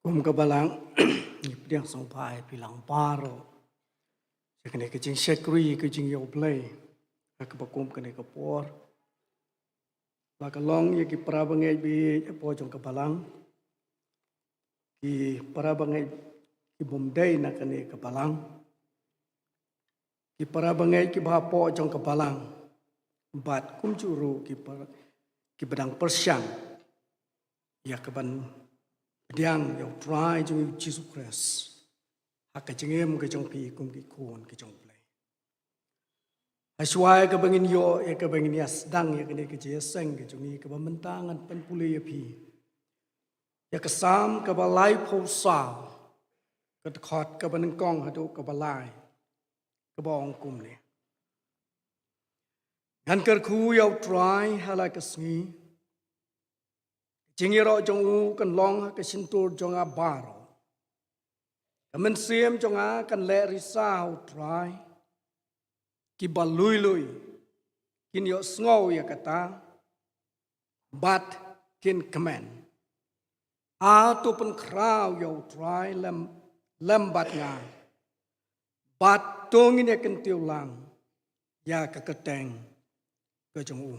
Kum kabalang yang song pai pilang paro sekene kecing sekri kecing yo play ak bakum kene kapor la kalong ye ki prabangai bi po jong kabalang ki prabangai ki bomdai na kene kabalang ki prabangai ki ba po jong kabalang bat kum juru ki bedang persyang ya kaban Diang yang try to Jesus Christ, hak kecengem keceng pi kum kikun keceng play. Aswai kebangin yo, kebangin yas dang kene kejeseng kecengi kebementangan penpulih pi. Ya kesam kebalai posal, kedekot kebenengkong hadu kebalai, kebawang kum ni. Ngan kerku yang try halai kesengi. Jingiro jong u kan long ke sintur jong a baro. Kamen siem jong a kan le risau try. Ki balui lui. Kin yo sngow ya kata. Bat kin kemen. A tu pen kraw yo try lembat nga. Bat tongin ya kan tiulang. Ya keketeng ke jong u.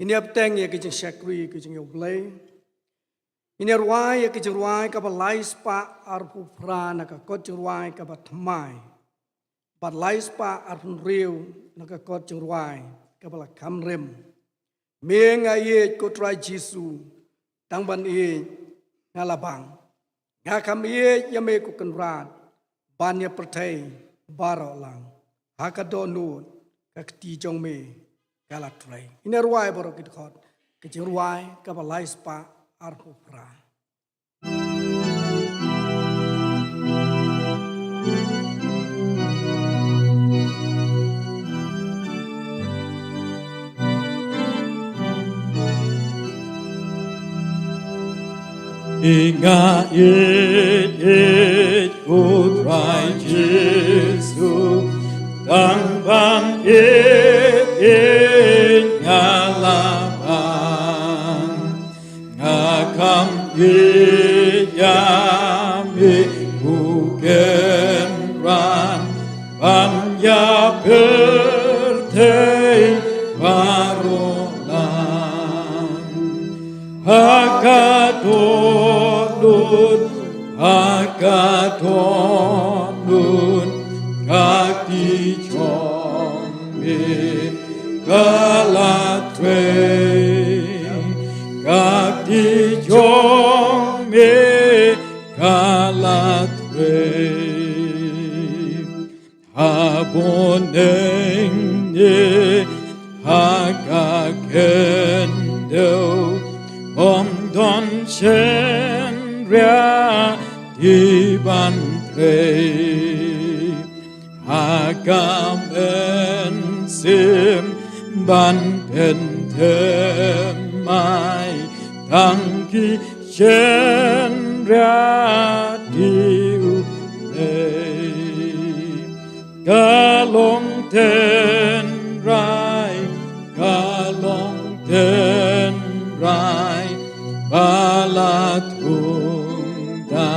Ini abteng ya kecing syakri kecing yoblay. Ini ruai ya kecing ruai kapa lais pa arpu prana ka kecing ruai kapa thamai. Bat lais pa arpun riu naka kecing ruai kapa la kamrem. Menga ye ko try Jesu tang ban ye ngalabang. Ngakam ye yame ko kenrat ban ya pertai baro lang. Hakadonu kakti jong me. Galat try. Ini ruai baru kita kau. Kecil ruai kapal lais pa arpu pra. Ingat it ku try Jesu tang ban it ngalabang ngakam yami bukan ran banya pertei barolan hakatonun kaki chombe galatwe kaki chombe galatwe haboneng ne hakakendo om don chen ria di bantre hakamen sim ban pentemai tangki chen ria di galong ten rai balatunda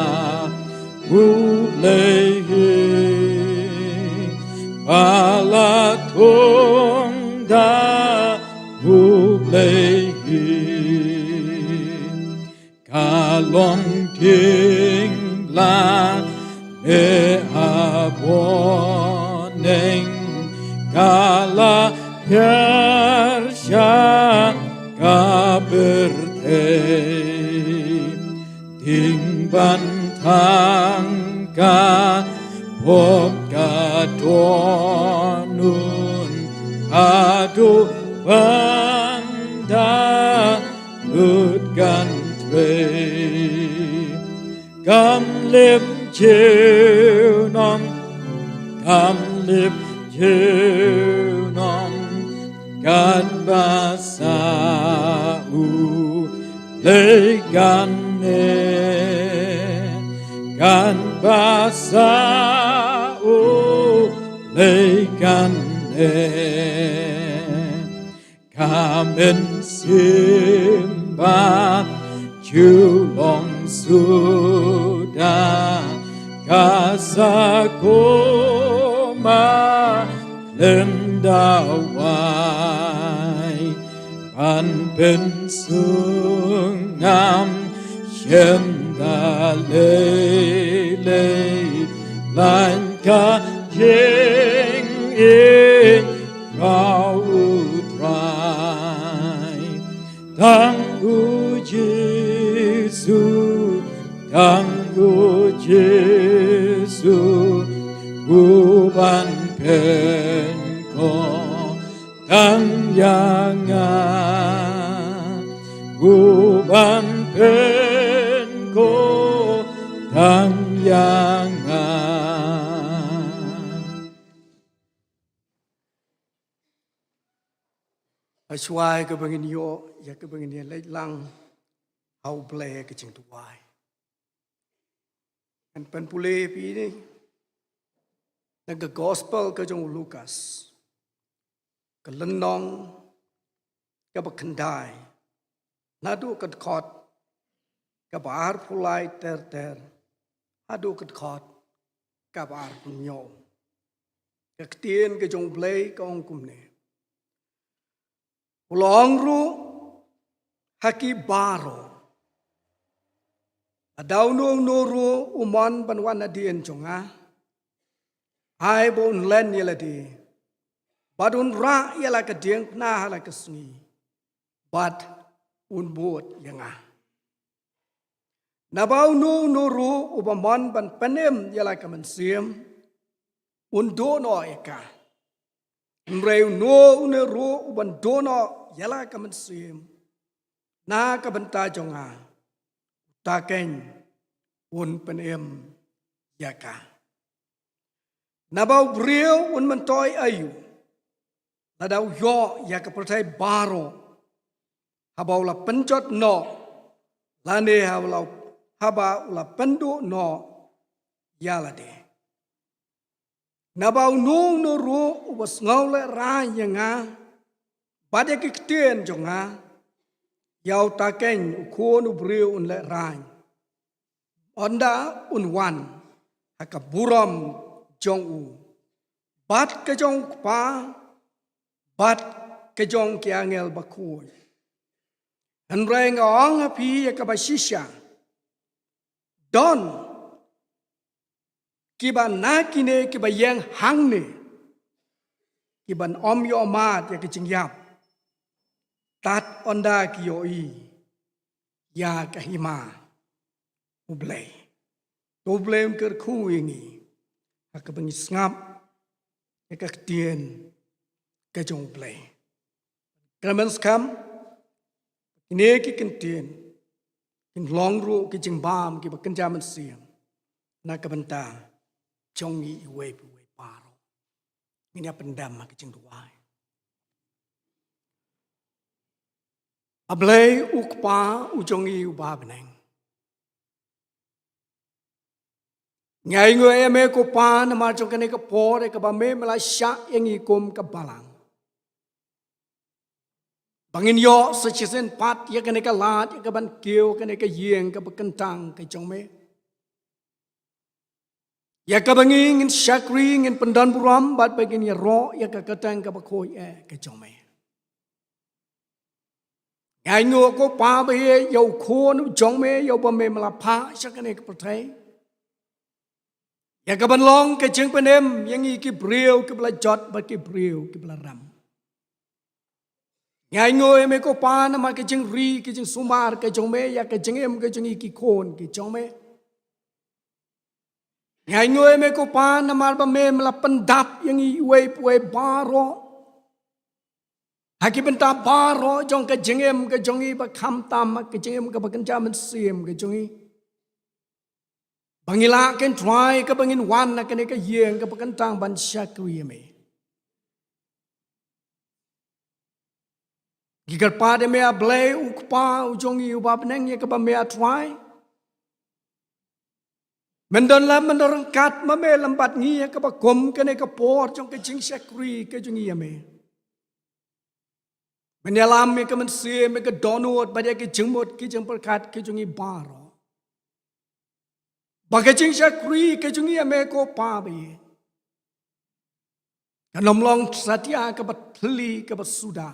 ulehi balatunda ulehi kalong ting la me aboneng kala hersha kaberte ting bantang ka pom ka donun adu banda utgan tre kam lip chiu nom gan basa u le gan basa u le gan kamen simba chu long sudah kasaku melendawai pan pensungam Shenda lele lan ka jing in rau trai tanggu Jesu uban penko tang yanga uban penko tang yanga Aswai ke bangin yo ya ke bangin ya lai lang hau ble ke jing tuai. An pen pule pi ni nang gospel ke jong Lukas ke lenong ke bakandai nadu ke khot ke bar pulai ter adu ke khot ke bar punyo ke tien ke jong ble ke ong kumne Ulong ru haki baro. Adaw nuru umon banwan na diin chunga. Ay bon len yela di. Badun ra yela ka dieng na hala kasngi. Bad un buot yanga. Nabaw nuru ubamon ban panem yela ka mansiem. Undo no eka. Mreu no uneru uban dono yala ka mansiem. Na ka banta jonga. Takeng un panem yaka. Nabaw brio un mantoy ayu. Nadaw yo yaka pertai baro. Habaw la penjot no. Lane haba la pendu no. Yala de. Nabaw nuru ubas ngaule raya nga. Bade kiktian jonga. Yau takeng ukun ubriu un le raya. Onda un wan. Haka buram jong u. Bat ke jong pa. Bat ke jong kiangel bakuy. Henreng ong api yakabashisha. Don. Kiba nakine kiba yang hangne. Kiban om yo mat ya kicing yap. Tat onda kiyoi. Ya kahima. Ublay. Ublay ungker ku ini. Hakabangis ngap. Ya kaktien. Kajong ublay. Kraman skam. Kine kikintien. Kin longru kicing bam kiba kenjaman siam. Nakabanta. Jongi iwe paro. Ini pendam kicing duai. Ablay ukpa ujongi ubabeneng. Ngai ngo eme ko pa na marjo kane ka pore ka ba me mala sya yang ikum ka balang. Bangin yo sa chisen pat ya kane ka lat ya ka ban keu kane ka yeng ka bekentang ka jongme. Ya kabangin syakring in pendan buram bat bagin ya ro ya kakatang kabakoy kajome. Ngai ngo ko pa ba ye yo khon jongme yo ba me malapha sakane kapatay. Ya kaban long ka jeng panem yang i ki breu ki bla jot ba ki breu ki bla ram. Ngai ngo me ko pa na ma ka jeng ri ki jeng sumar ka jongme ya ka jeng em ka jeng i ki khon ki jongme. Ngai ngoe me ko pa na malba me melapendap yang iwe baro. Haki benta baro jong ka jengem ka jongi ba kham tam ka jengem ka bakenja men sim ka jongi. Bangila ken try ka bangin wan na kene ka yeng ka bakentang ban syakri me. Gigar pa de me ablay ukpa ujongi ubab neng ye ka ba me try. Mendon lam mendorong kat mame lambat ngi ka ba gom kene ka por jong ka jing syakri ka jongi me. Menyalam me ka mensie me ka donut ba dia ki jengmot ki jeng perkat ki jongi baro. Bagai jing syakri ke jungi ame ko pa be. Kanom long satia ke batli ke basuda.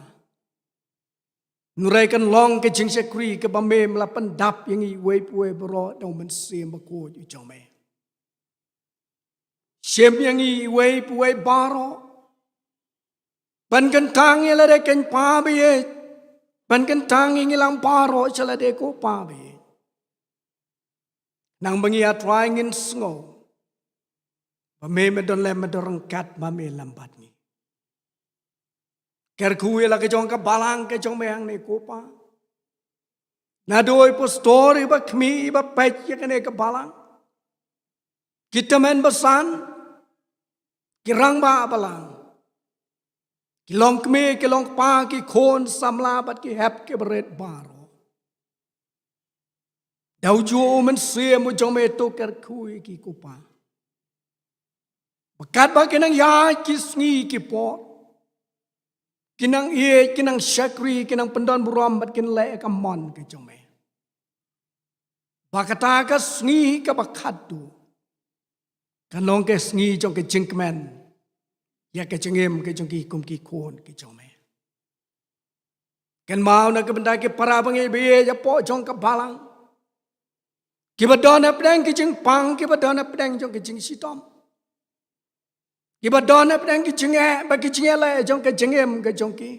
Nurai kan long ke jing syakri ke bame melapan dap yang i wei bro dong mensi mako yu jome. Siem yang i wei baro. Ban kan tang yang lade kan pa be. Ban kan tang yang ilang baro celade ko pa be. Nang mengia trying sngo. Bame medon lem medorang kat bame lambat ni. Kerkui la ke jong ka balang ke jong meang ne kopa. Na doi po story ba kmi ba pet ya kene ka balang. Kita men besan. Kirang ba balang. Kilong kmi kilong pa ki kon samla bat ki hep ke beret baro. Dau jo men se mo jong me to kerkui ki kopa. Bakat ba kinang ya kisngi ki po. Kinang ie, kinang syakri, kinang pendon buram bat kin le ka mon ke jome. Bakata ka sngi ka bakat tu. Kanong ke sngi jong ke jingkmen. Ya ke jengem ke jong ki kum ki kon ke jome. Ken mau na ke benda ke para bangi biye ya po jong ka balang. Ki badon na pedang ki jing pang, ki badon na pedang jong ke jing sitom. Iba dona pedang ki jenge bagi jengela jong ke jengem ke jong ki.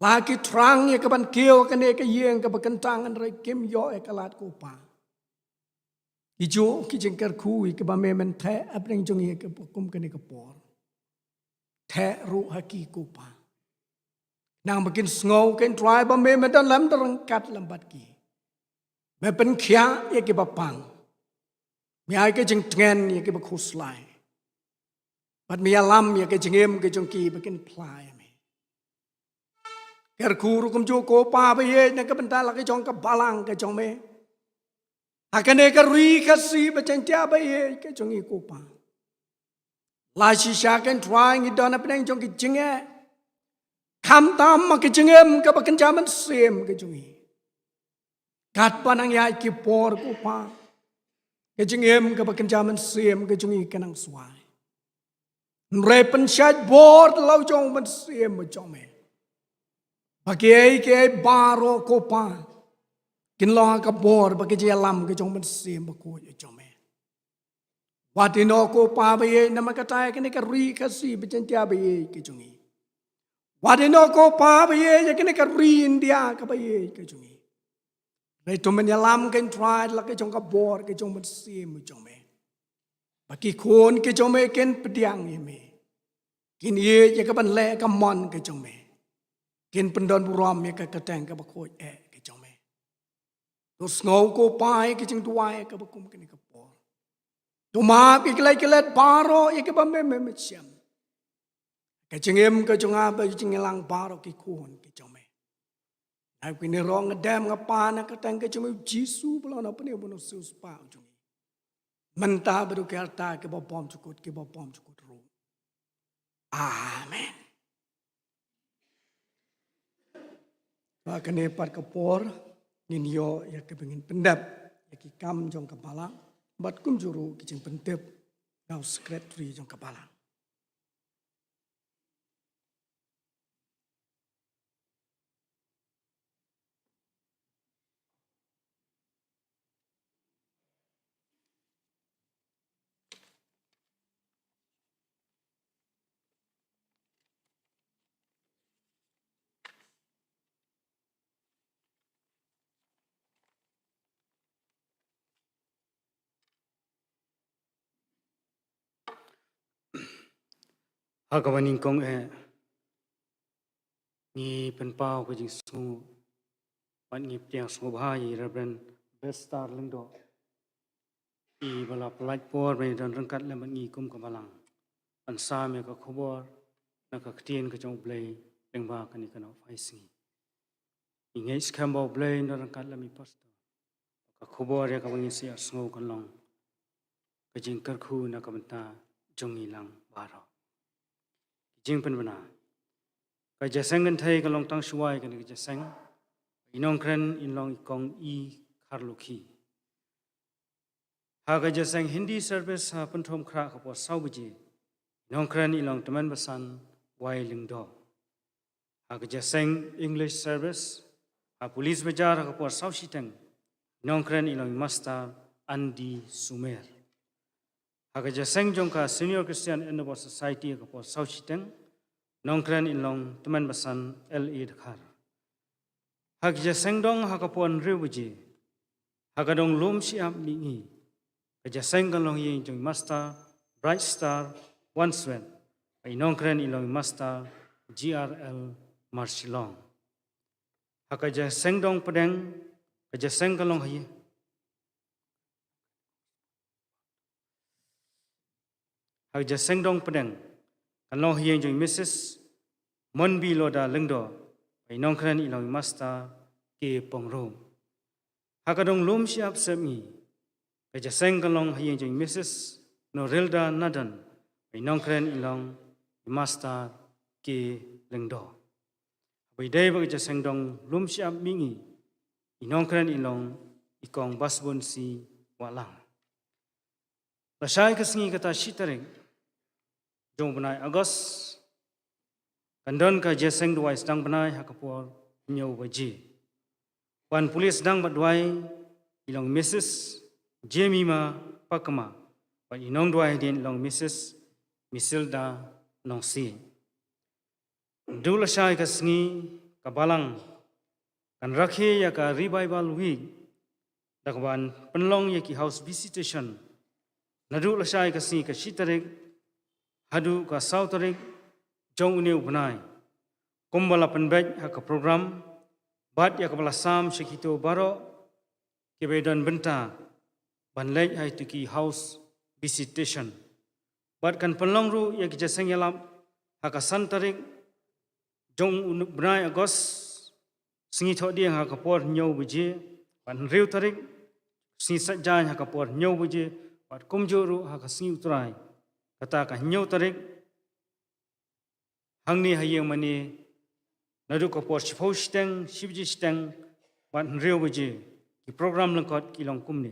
Laki terang ya ke ban kio ke ne ke yeng ke bakentangan re kim yo e kalat ko pa. Ijo ki jengker kui ke ba memen the apeng jong ye ke kum ke ne ke por. The ru haki ko pa. Nang bakin sngow ken try ba memen dan lam derang kat lambat ki. Me pen khia ye ke ba pang. Mi ai ke jeng tngen ye ke ba khuslai. Bat mi alam ya ke jengem ke jongki bakin plai me. Ker kuru kum jo ko pa ba ye na ke bentala ke jong ke balang ke jong me. Hakane ke ri ke si ba chen tia ba ye ke jong i ko pa. La shi sha ken trying i dona pedang jong ke jenge. Kam tam ma ke jengem ke bakin jaman sem ke jong i. Kat panang ya ki por ko pa. Ke jengem ke bakin jaman sem ke jong i kenang suai. Repen syat board lau jong men siem mo jong me. Bagi ke baro kopa. Kin long ka board bagi je lam ke jong men siem mo ko jong me. Watino kopa ba ye na makatay kini ka ri kasi bijan tia ba ye ke jong i. Watino kopa ba ye kini ka ri india ka ba ye ke jong i. Reto men lam ken try la ke jong ka board ke jong men siem mo jong me. Bagi kon ke jong me ken pediang ye me. Kin ye ke ban le ka mon ke jong me. Kin pendon buram ye ke keteng ke bakoi ke jong me. Tos ngau ko pai ke jing tuai ke bakum ke ni ke por. Tuma ke kelai baro ye ke ban me siam. Ke jengem ke jong apa jing lang baro ke kon ke jong me. Ai pini rong ngedam ngapa na keteng ke jong me Jisu belon apa ni bono sus pa jong. Mentah baru ke harta ke bopom cukut ru. Amen. Bahkan epat kepor ninyo ya kepengin pendap ya ki kam jong kepala bat kum juru kijing pendep ngau sekretari jong kepala. Hakawaning kong ni penpau ko jing sungu pan ni piang sungu bahai Reverend Bestar lengdo i bala pelaj por me dan rengkat le ni kum kabalang an sa me ka khobor na ka ktien ka jong blai lengba ka ni kana faisi i ngai skambau blai na rengkat le mi pastor ka khobor ya ka wangi sia sungu kan long ka jing karkhu na ka benta jong ilang baro jing pen bana ka jaseng kan thai ka long tang shuai ka ni jaseng inong kren in long kong i kharlukhi Haga jasang Hindi service ha pentom kra kapo saubuji. Nongkran ilong teman besan wai lingdo. Haga jasang English service ha police bajar kapo sausiteng. Nongkran ilong master Andi Sumer. Haga jasang jongka Senior Christian Endeavor Society kapo sausiteng. Nongkran ilong teman besan LA Dakar. Haga jasang dong hakapuan rebuji. Haga dong lum siap mingi. Kajaseng kalong yang jong master Bright Star One Sweat. Ay nongkren ilong master GRL Marshilong. Hakajaseng dong pedeng. Kajaseng kalong hayi. Hakajaseng dong pedeng. Kalong yang jong Mrs. Monbi Loda Lengdo. Ay nongkren ilong master K. Pongrom. Hakadong lum siap semi. Kajaseng kalong hayang jeng Mrs. Norilda Nadan, ay nongkren ilong master K. Lengdo. Bayday ba kajaseng dong lum siap mingi, inongkren ilong ikong basbon si walang. Lasay kasingi kata sitaring, jong benay Agos, kandon kajaseng duway sedang benay hakapor nyaw baji. Wan pulis sedang badway ilong Mrs. Jemima Pakama, but inong duay din long Mrs. Misilda Nongsi. Dula siya kasngi kabalang kan rakhi ya ka revival week dakwan penlong ya ki house visitation. Nadu la siya kasngi ka sitarik hadu ka sautarik jong uniu benai. Kumbala penbej ha ka program bat ya ka balasam syakito baro kebedan benta. Banlej hai tuki house visitation. Bat kan penlong ru ya kijaseng yalam haka santarik jong benai Agos singi thok dia haka por nyau buje ban riu tarik singi sajai haka por nyau buje bat kumjuru haka singi utrai kata ka nyau tarik hangni hayang mani nadu ka por chipau steng shibji steng bat riu buje ki program lengkot kilong kumni.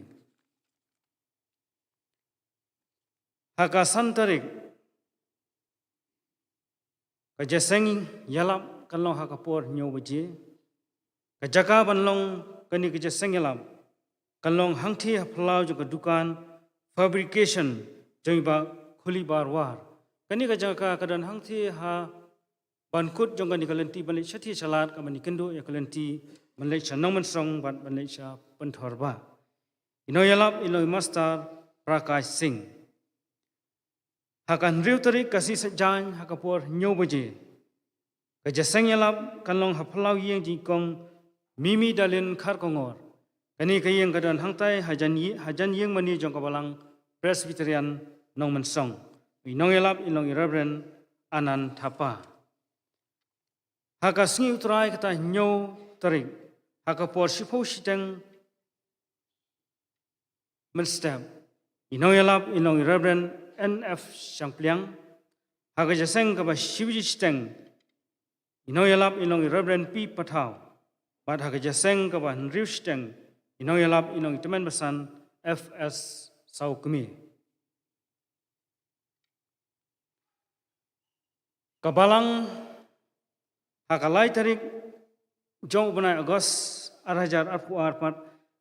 Haka santarik kajaseng yalap kalong haka por nyaw baji kajaka banlong kani kajaseng yalap kalong hangthi haplau juga dukan fabrication jengba khuli barwar kani kajaka kadan hangthi ha bankut jong kani kalenti balai chathi salat kamani kendo ya kalenti balai chanong mansong ban balai cha penthorba ino yalap ilo master Prakash Singh. Hakan riu tarik kasih sejan hakapor nyaw baje. Kajaseng yalap kanlong haplau yang jingkong mimi dalin khar kongor. Kani kayeng kadan hangtai hajan yang mani jong kabalang Presbyterian nong mensong. Inong yalap ilong Reverend Anan Thapa. Haka singi utrai kata nyaw tarik. Hakapor sipau siteng menstep. Inong yalap ilong Reverend NF Sangpliang, haga jaseng kaba shibji steng, ino yalap inong Reverend P Patau, bat haga jaseng kaba nriu steng, ino yalap inong teman besan FS Saukmi. Kabalang haga lai tarik jong benai Agos arhajar arpu arpat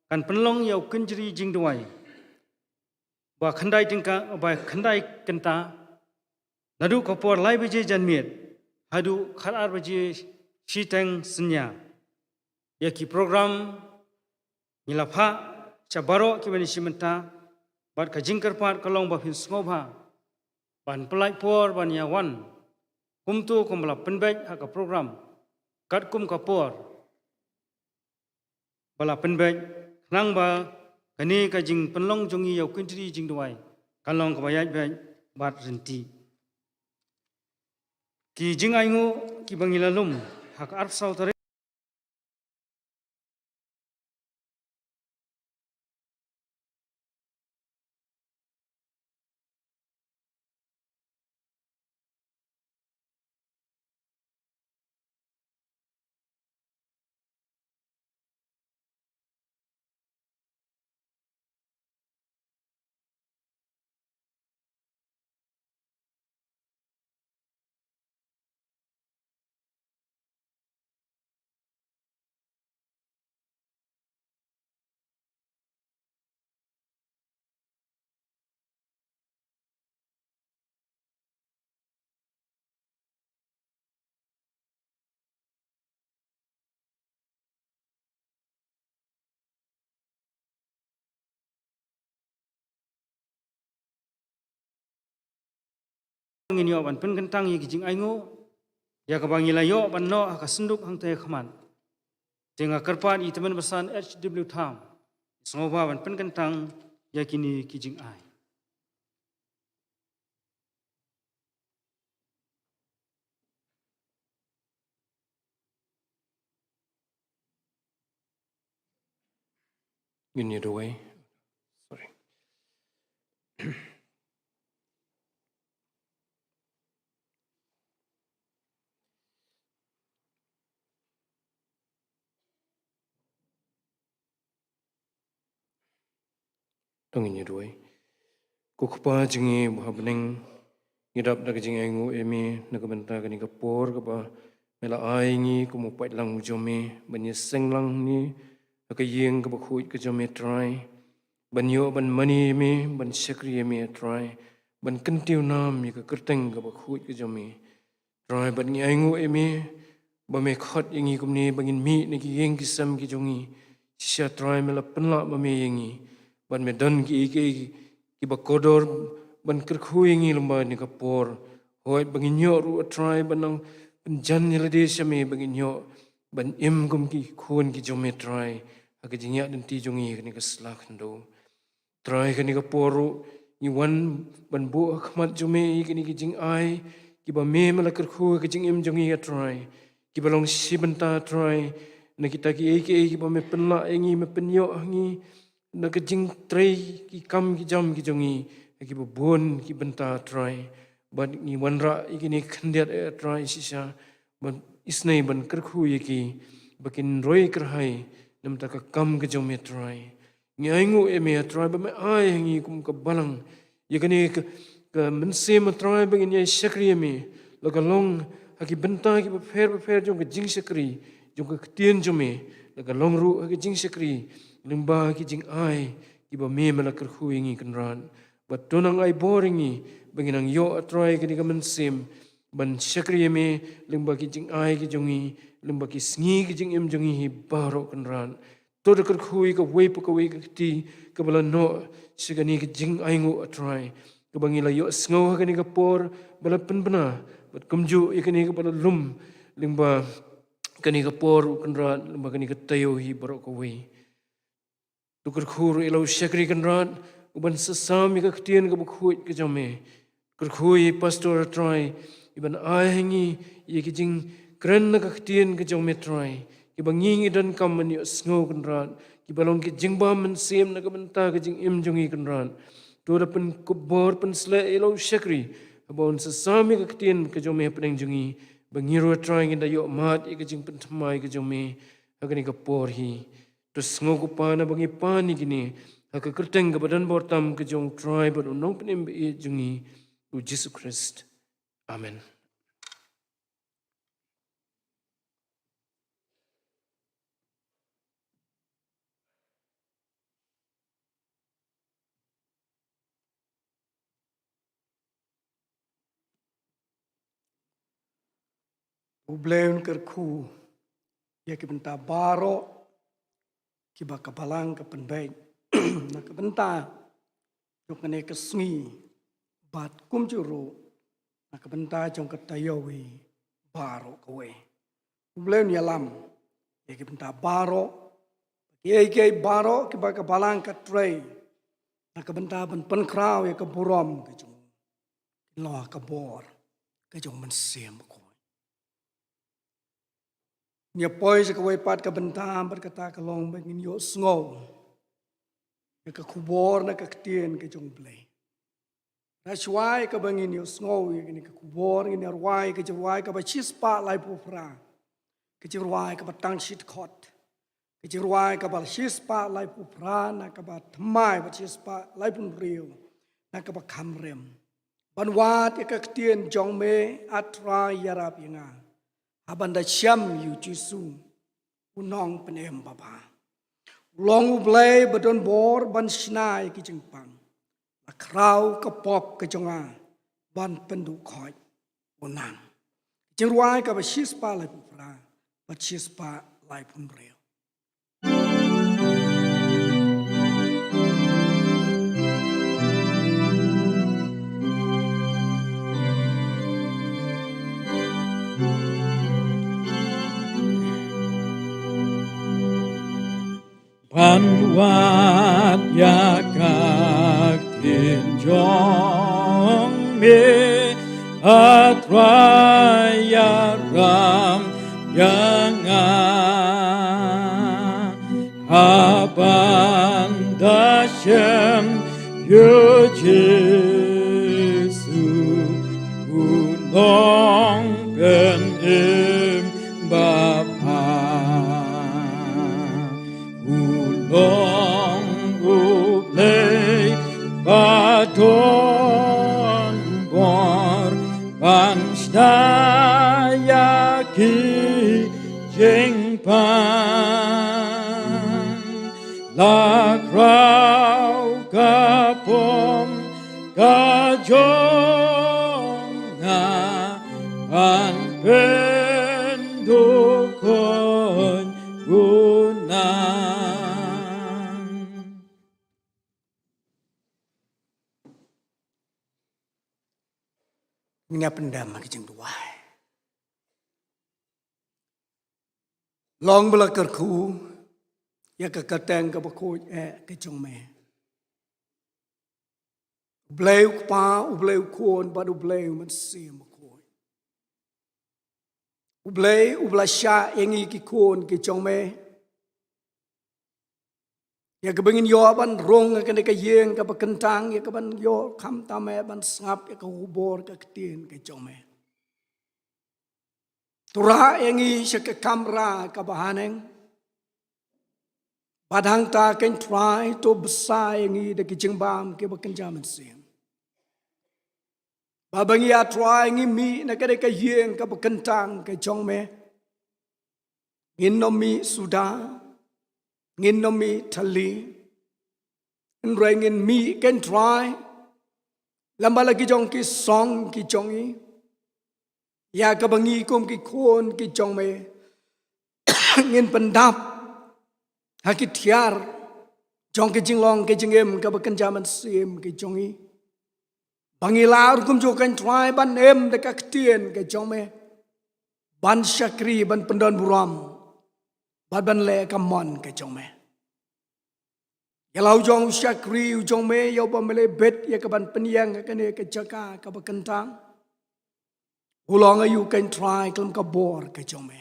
kan penlong yau kenjeri jingduai. Ba khandai tingka ba khandai kenta nadu kopor lai beje janmiet hadu kharar beje shiteng senya ya ki program nilapha chabaro ki bani simenta bat ka jingkar pat kalong ba fin sngoba ban pelai por ban yawan kumtu kumbla penbej ha ka program kat kum kapor bala penbej nang ba kani ka jing penlong jongi yau kentri jing duai kalong ka bayaj baj bat renti ki jing aingu ki bangilalum hak arp sautare ngin yo ban pen kentang yi kijing aingo ya ka bangi layo ban no ka senduk hang te khaman jenga karpan i temen besan HW Tham sngoba ban pen kentang ya kini kijing ai You need a way. Sorry. Don't you need a way. Kukpa jingi buhabening ngidap daga jingi aingu emi nakabenta kani kapor kapa mela aingi kumupait lang ujome banyeseng lang ni akayeng kapa khuit kajome try banyo ban mani mi ban sekri mi try ban kentiu nam mi ka kerteng kapa khuit kajome try ban ngi aingu emi ba me khot yengi kumni bangin mi ni ki yeng kisam ki jongi sisa try mela penla ba me yengi ban me dan ki ba kodor ban kerkhui ngi lomba ni kapor hoi bangin nyo ru try banang penjan ni lade sami bangin nyo ban im kum ki khon ki jome try aga jingya den ti jongi ni ka slak ndo try ka ni kapor ni wan ban bo khmat jome ki ni ki jing ai ki ba me mala kerkhu ki jing im jongi ya try ki ba long si benta try na kita ki ba me penla ngi me penyo ngi na ka jing tray ki kam ki jam ki jongi ki bon ki benta try but ni wanra ikini khandiat try sisa but isnai ban kerkhu ki bakin roi kerhai nam ta ka kam ki jome try ngi aingu eme try ba me ai ngi kum ka balang yakani ka mense ma try bangin ye sakri me la ka long haki benta ki ba fer jong ka jing sakri jong ka tien jome la ka long ru haki jing sakri limba ki jing ai ki ba me mala kerkhu ngi kanran but tonang ai boringi banginang yo atrai ki kamen sim ban sakri me limba ki jing ai ki jongi limba ki sngi ki jing em jongi hi baro kanran to de kerkhu ka wei pa ka wei ka ti ka bala no sigani ki jing ai ngo atrai ka bangila yo sngo ka ni ka por bala penbena but kumju ikani ka bala lum limba kani ka por kanran limba kani ka tayo hi baro ka wei tukar khur ilo sakri kanran uban sesami ka ktien ka bukhuit ka jame kerkhui pastor try iban ahengi ye ki jing kren na ka ktien ka jame try ki bangingi dan kam mani sngo kanran ki balong ki jing ba man sem na ka benta ka jing im jongi kanran to da pen kubor pen sle ilo sakri abon sesami ka ktien ka jame peneng jongi bangiro try ngi da yo mat ye ka jing pen thamai ka jame agani ka por hi to sngo ko pa na bangi pani gini haka kerteng ke badan bortam ke jong try but nong penim be jungi u Jesus Christ amen Ubleun kerkhu ya ki benta baro ki ba kapalang ka penbai na ka benta yok ne ka sngi bat kum juro na ka benta jong ka tayowi baro ka we ubleun ya lam ya ki benta baro ki baro ki ba kapalang ka tray na ka benta ban pen kraw ya ka burom ka jong lo ka bor ka jong man sem ko nya poi se kawai pat ka benta berkata ka long bangin yo sngo ya ka kubor na ka ktien ka jong play rashwai ka bangin yo sngo ya ni ka kubor ni arwai ka jirwai ka ba chispa lai pu fra ka jirwai ka ba tang shit khot ka jirwai ka ba chispa lai pu fra na ka ba thmai ba chispa lai pun riu na ka ba kham rem banwat ya ka ktien jong me atra yarap yanga abanda syam yu jisu unong penem baba long ublay badon bor ban snai ki jingpang la krau ka pop ka jonga ban pendu khoi unang jirwai ka ba shispa lai pura ba shispa lai pun reo văn vát ya các thiên chong mê atraya ram ya nga haban dashem yu Giêsu unong ben im ba pa unong u play ba don bor ban staya ki jing pan la krau ka pom ka jong na an pen du kon gunang. Nga pendam ke jeng duai. Long bela kerku ya ke kateng ke bakoj ke jong me. Bleu pa ubleu kon badu bleu man sim bakoj. Ublai sya yengi ki kon ke jong me. Ya ke bengin yo ban rong ke ne ke yeng ke bekentang ya ke ban yo kham tame ban sngap ya ke hubor ke ketien ke jong me. Tura yengi sya ke kamra ke bahaneng. Padang ta ken try to besar yengi de ke jengbam ke bekenjaman sim. Babangi a try yengi mi na ke ke yeng ke bekentang ke jong me. Ngin no mi suda. Ngin no mi thali. Ngin mi ken try. Lamba lagi jong ki song ki jong i. Ya ke bangi kum ki kon ki jong me. Ngin pendap. Hakit tiar. Jong ki jinglong ki jingem ke bekenjaman sim ki jong i. Bangi lar kum jo ken try ban em de ka ketien ke jong me. Ban syakri ban pendon buram. Ban le kamon ke jong me. Yalau jong syakri jong me yo ban mele bet ya ke ban penyang ke ne ke jaka ke bekentang. Ulang ayu ken try kelam ka bor ke jong me.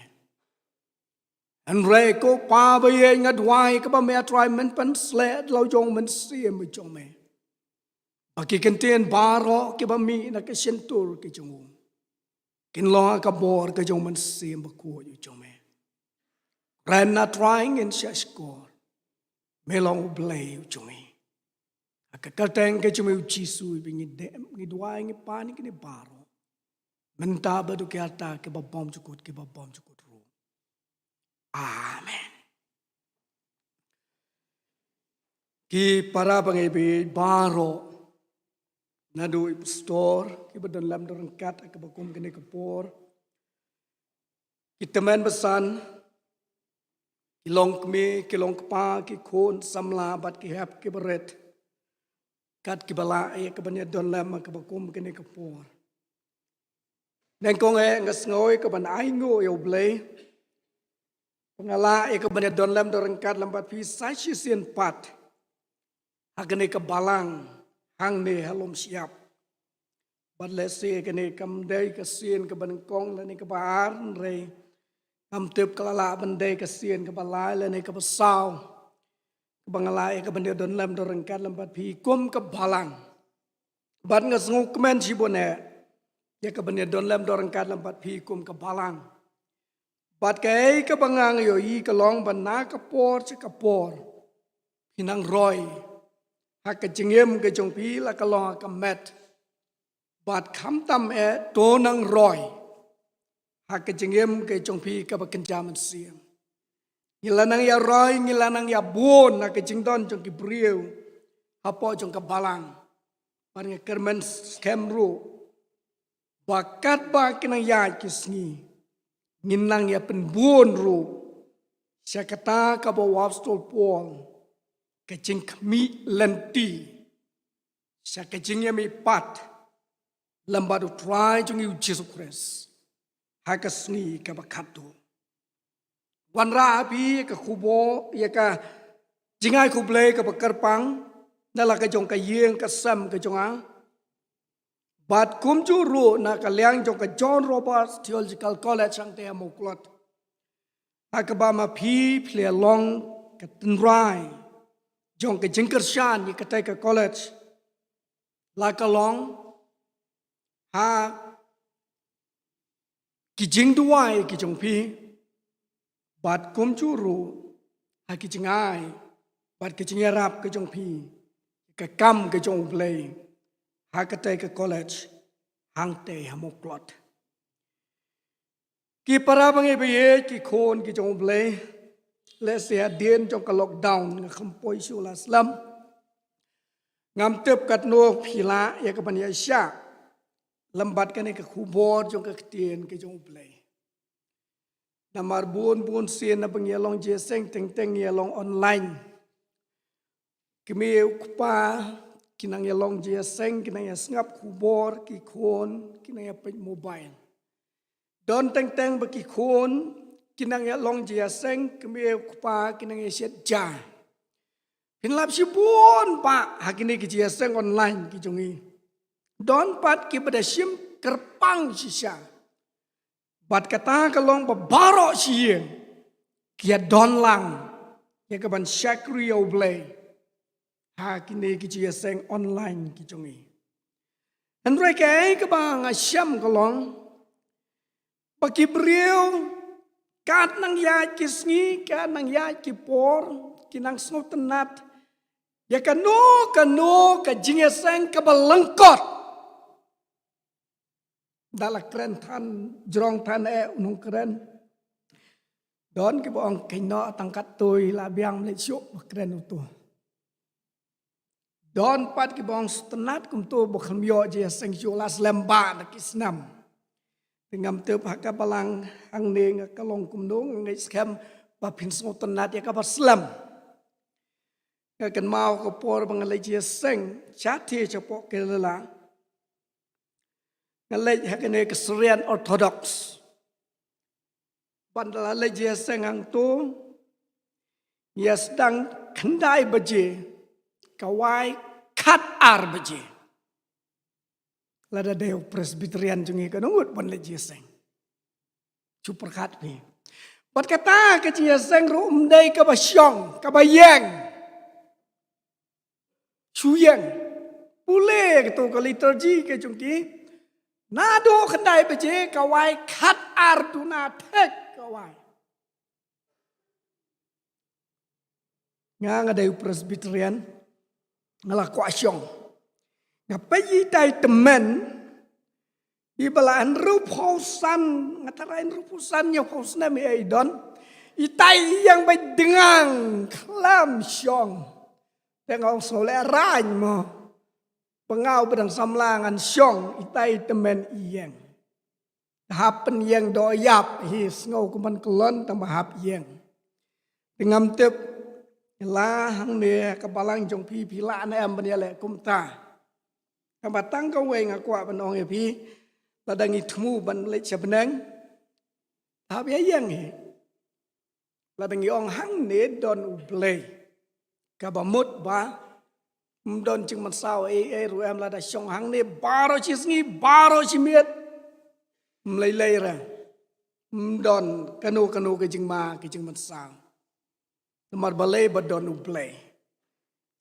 An re ko pa ba ye ngadwai ke ba me try men pan sled lau jong men sim jong me. Bagi kentien baro ke ba mi na ke sentur ke jong. Kin lo ka bor ke jong men sim ba ko yu jong me. Ran na trying in shashkor. Melong blay jong me. Akakateng ke jong me Giêsu bi ngi dem ngi dwai ngi pa ni ke baro. Menta ba du ke ata ke ba bom jukut ke ba bom jukut ru. Amen. Ki para pangibi baro nadu store ki badan lam dorangkat ke bakum kene kapor. Ki teman besan ki long kmi ki long kpa ki kon samla bat ki hap ki beret. Kat ki bala ke banya don lam ke bakum kene kapor. Neng kong ngas ngoy ke ban aingo yo blay. Pengala ke banya don lam dorangkat lambat pi sashi sien pat. Agane ke balang hang ne halom siap. Bat lese kene kam dei ke sien ke banengkong lene ke baar re. Kam tep kalala bandai ke sien ke balai lene ke besau. Ke bangalai ke bende don lam dorangkat lambat pi kum ke balang. Bat ngas nguk men sibone. Ya ke bende don lam dorangkat lambat pi kum ke balang. Bat ke bangang yo i ke long ban na ke por se ke por. Hinang roy. Hak ke jengem ke jong pi la ke long ke met. Bat kham tam to nang roy. Hak ke jengem ke jong pi ke bekenjaman siam. Ngilanang ya roy, ngilanang ya bon hak ke jengdon jong ki brieu. Hapo jong ke balang. Ban nge kermen skemru. Bakat ba kinang ya kisngi. Nginang ya penbuon ru. Syakata ka ba wapstol pol. Kecing kami lenti. Sa kecing ya mi pat. Lambadu try jung yu Yesus Kristus. Hakas ni ka bakatu. Wan rapi ka kubo ya ka jingai ku blei ke pekerpang nala ke jong ke yeng ke sem ke jong bat kum juru na ke liang jong ke John Roberts Theological College ang te amuklot akabama phi phle long ke tenrai jong ke jingkershan ni ke te ke college la ka long ha ki jing duai ki jong phi bat kum juru ha ki jingai bat ki jingarap ke jong phi ke kam ke jong blei ha ke te ke college hang te hamoklot ki para bangai be ki khon ki jong blei le sia dien jong ka lockdown nga khampoi su la slam ngam tep kat no phila ya ka ban ya sha lambat ka ne ka khubor jong ka tien ke jong blei namar bun sien na bang yalong je seng teng yalong online kimi kupa kinang yalong je seng kinang ya ngap khubor ki khon kinang ya pe mobile don teng ba ki khon kinang yalong je seng kimi kupa kinang ya set ja pinlap si bun pa hakini ki je seng online ki jongi don pat ki pada sim kerpang sisa bat kata kalong babaro siyen kia don lang ya kaban syakri oblay ha kini ki seng online ki jongi andrei kai ka bang asyam kalong baki brio kat nang ya kisngi kat nang ya ki por kinang snot tenat ya kano ka seng ka balangkot dalak keren tan jrong tan unung keren don ki bong kino tangkat tui la biang le syuk keren utu don pat ki bong stenat kum tu bo khamyo je seng julas lemba na kisnam tingam te ka balang ang ne nga kalong kum nong ngai skam pa phin so tenat ya ka ba slam ka kan mau ko por bang le je seng chat thi chapo ke la ngalej hakene Keserian Orthodox bandala leje sengang tu ia sedang kendai beje kawai kat ar beje lada deo Presbyterian jungi kanungut ban leje seng super kat pi bat kata ke je seng ru umdai ka basyong ka bayeng chuyeng pule gitu ke liturgi ke jungki nado kendai beje kawai kat arduna tek kawai nga dai Presbyterian ngala ko asyong ngapai dai temen ibalaan rupusan ngatarain rupusan nya posna mi aidon itai yang bai dengang klam syong tengok soleh rany mo pengau bedang samlangan syong itai temen iyeng. Hapen yang doyap his ngau kuman kelon tambah hap iyeng. Dengam tep lah hang ne kabalang jong pi pila na am benele kumta. Kabatang ka we ngakwa benong e pi ladang itmu ban le chabenang. Hap iyeng he. Ladang yong hang ne don ublei. Kabamut ba don chừng mặt sau rồi em là đã xong hàng này baro chi sngi baro chi miết lấy ra don kanu cái chừng mặt sau mặt balai bật don uplay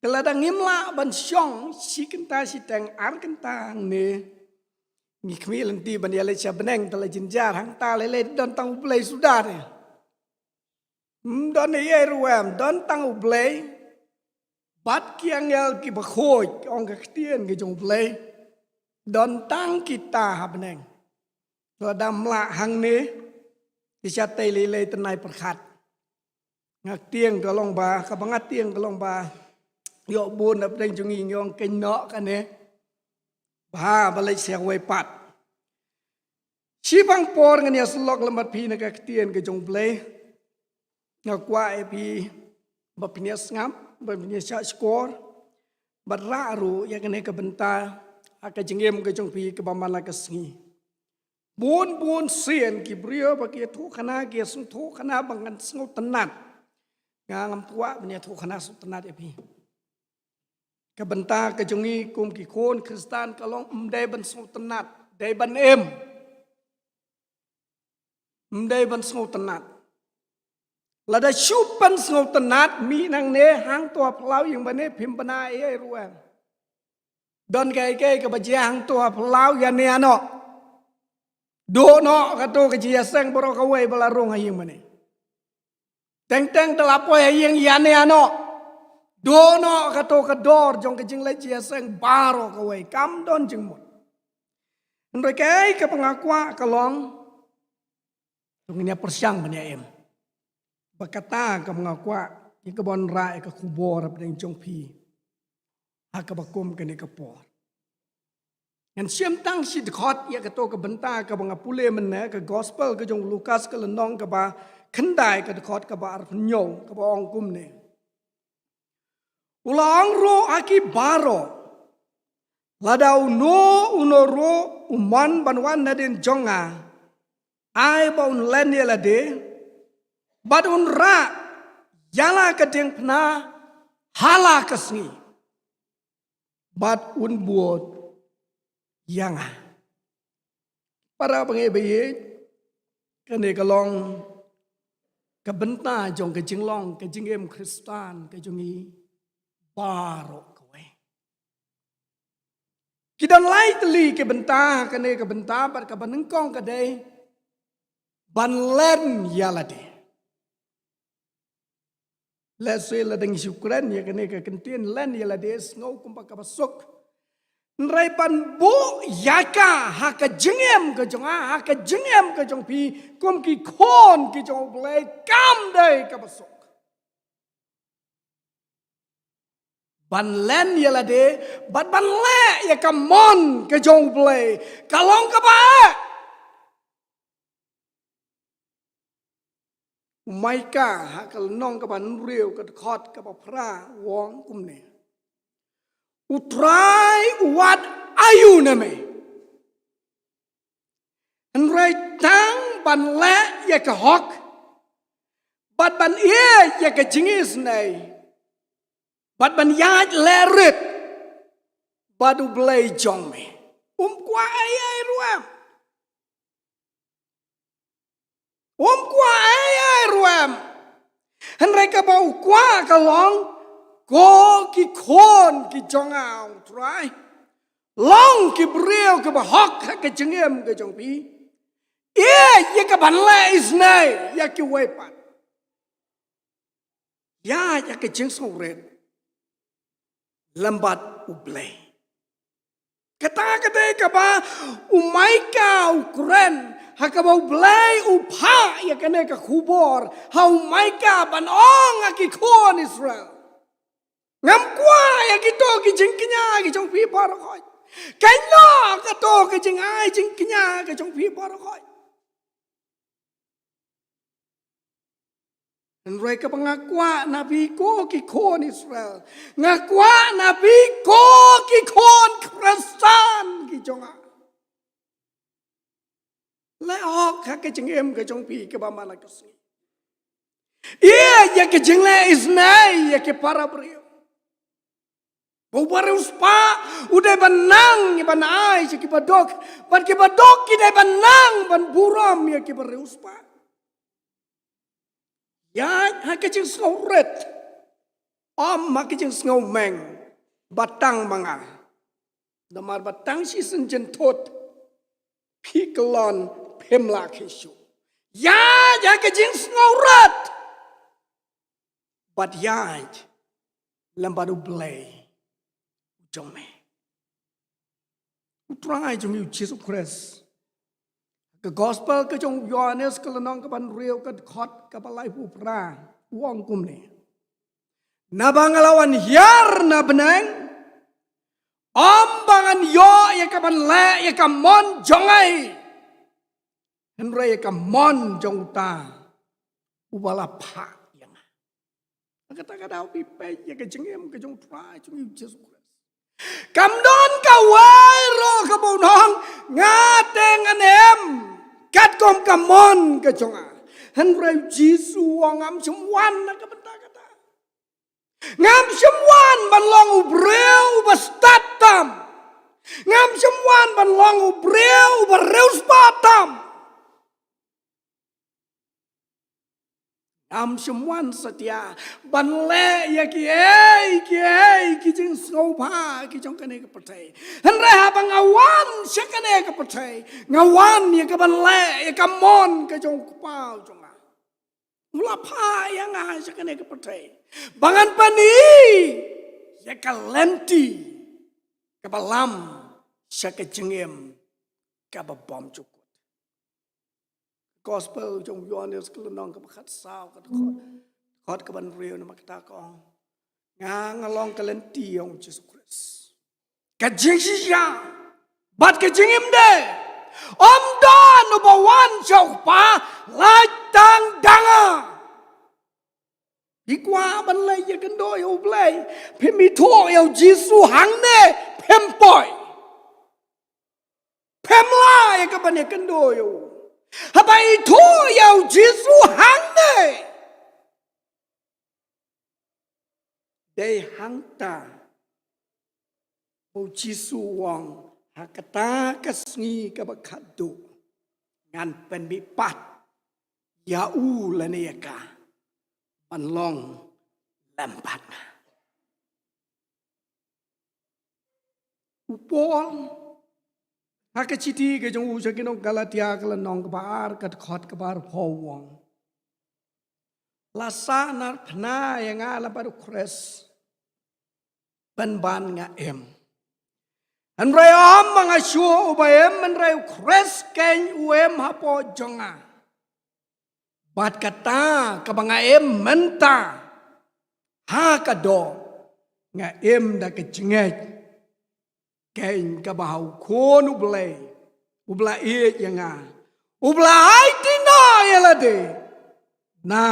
cái là đang nghiêm lạ ban xong si kenta si tang ar kenta này nghi khmi lần ti ban yale cha beneng tala jinjar hang ta lấy don tang uplay sudah deh don này rồi em don tang uplay bat kiang yal ki bakhoi ong ka tien ki jong play don tang kita habneng lo dam la hang ni ki cha tei le tenai perkhat ngak tieng ka long ba ka bangat tieng ka long ba yo bun ap deng jong ngong ken no ka ne ba balai sia wei pat chi bang por ngan ya slok lambat pi na ka tien ki jong play ngak wa e pi ba pinias ngam bapaknya skor beraru yang kena kebentar akan jengem ke jong pi ke bamala ke sengi bun sien ki brio bagi tu kana ki sung tu kana bangan sengu tenat ngam tua punya tu khana sutenat epi kebenta kejongi kum ki kon Kristen kalong mdai ban sutenat dai ban mdai ban sutenat lada syupan sutenat mi nang ne hang tua pelau yang bane pimpana e ruang don kai ke baje hang tua pelau ya ne ano do no kato ke jia seng boro kawai balarong ayeng bane teng telapo yang yane ano dono kato kador jong kejing leji seng baro kawai kam don jengmut ndoi kai ke pengakwa kalong tungnya persyang banya bakata ke pengakwa ke kebon rai ke kubor pada jong pi ha ke bakum ke ne kapor yang siam tang si dekhot ya kato ke benta ke bangapule mena ke gospel ke jong Lukas ke lenong ke ba kendai ke dekat ke bar penyong ke bawang kum ne ulang ro aki baro lada uno ro uman banwan nadin jonga ai baun len ya lade badun ra yala ke ding pna hala kesngi bad un buot yanga para pengebe kene kalong kebenta jong kejinglong kejingem Kristen kejongi baro kowe kidan lai teli kebenta kene kebenta bar kabanengkong kadai banlen yalade lese ladeng syukran ya kene ke kentien len yalade ngau kumpa kabasuk nrai pan bu yaka haka jengem ke jonga haka jengem ke jong pi kum ki kon ki jong blai kam dai ka basok ban len ya lade ban le ya ka mon ke jong blai kalong ka ba maika haka nong ka ban riu ka khot ka ba phra wong kum ne utrai what ayu name and right tang ban le ya ka hok bat ban ya ka jingis nei bat ban ya le rit badu blai jong me kwa ai ruam kwa ai ruam and right ka bau kwa ka long ko ki kon ki jongao try long ki brio ki bahok ke jengem ke jong pi ye ka ban le is nay ya ki wepan ya ke jeng sore lambat ublay kata ka ba umaika ukren hakabau blay upha ya kene ka kubor ha umaika ban ong ki kon Israel ngam kwa ya gitu ki jingkinya ki jong pi par khoi kai no ka to ki jing ai jingkinya ki jong pi par khoi nroi ka pangakwa nabi ko ki kon Israel ngakwa nabi ko ki kon Kristen ki jonga le ok ka ki jingem ki jong pi ke ba mala ka si ya ki jingle is nay ya ki para brio Baru uspa, udah benang ban ai si kibadok, ban kibadok kidai benang ban buram ya kibar uspa. Ya hakijing sauret, hakijing sngau meng, batang manga, damar batang si senjen tot, pikelon pemla kesu. Ya hakijing sauret, bat ya lembadu blay. Jong me utrai jong yu Jesus Christ ke gospel ke jong Yohanes ke lenong ke ban riu ke khot ke balai pu pra wong kum ne na bangalawan hiar na benang bangan yo ya ka ban le ya ka mon jong ai henre ya ka mon jong ta ubala pha yang kata-kata pipe ya ke jengem ke jong trai jong yu Jesus Cầm đón cả quay rồi cả bộ nong ngã tên anh em cắt com cầm mòn cái chồng à hắn rồi Giêsu hoàng âm chúng quan là cái vấn đề Ngam semwan ban long ubreu bastatam. Ngam semwan ban long ubreu bareus batam. Ngam semwan setia ban le ya ki jing skopa ki jong kane ka patai. Han ra bang awan syakane ka patai. Ngawan ya ka ban le ya ka mon ka jong kupau jong. Mula pa yang syakane ka patai. Bangan pani ya ka lenti ka balam syaka jengem ka bom cuk. Gospel trong Yohanes kelenong ke bakat sao ke khot ke ban real na makta kong ngalong kalenti yang Jesus Christ ka jing ya bat ka jingim de om da no bawan chau pa lai tang danga đi qua ban lay ya kan do yo play phe mi tho yo Jesus hang ne phem poi phem la ya ka ban ya kan do yo Habai thu yau Jesus hang ne. Day hang ta. O Jesus wang hakata kasngi kabakadu. Ngan pen mi pat. Ya u laneyaka. Panlong lampat. Upol. Haka citi ke jong usa kinong Galatia kala nong kabar kat khot kabar phawang. Lasa nar phna yang ala baru kres. Ban nga em. An ray om mga shuo uba em an ray kres ken uem hapo jonga. Bat kata kabanga em menta. Haka do nga em da kecengej. Kain kabahau kon ubla iet yang ubla ai tina yalade na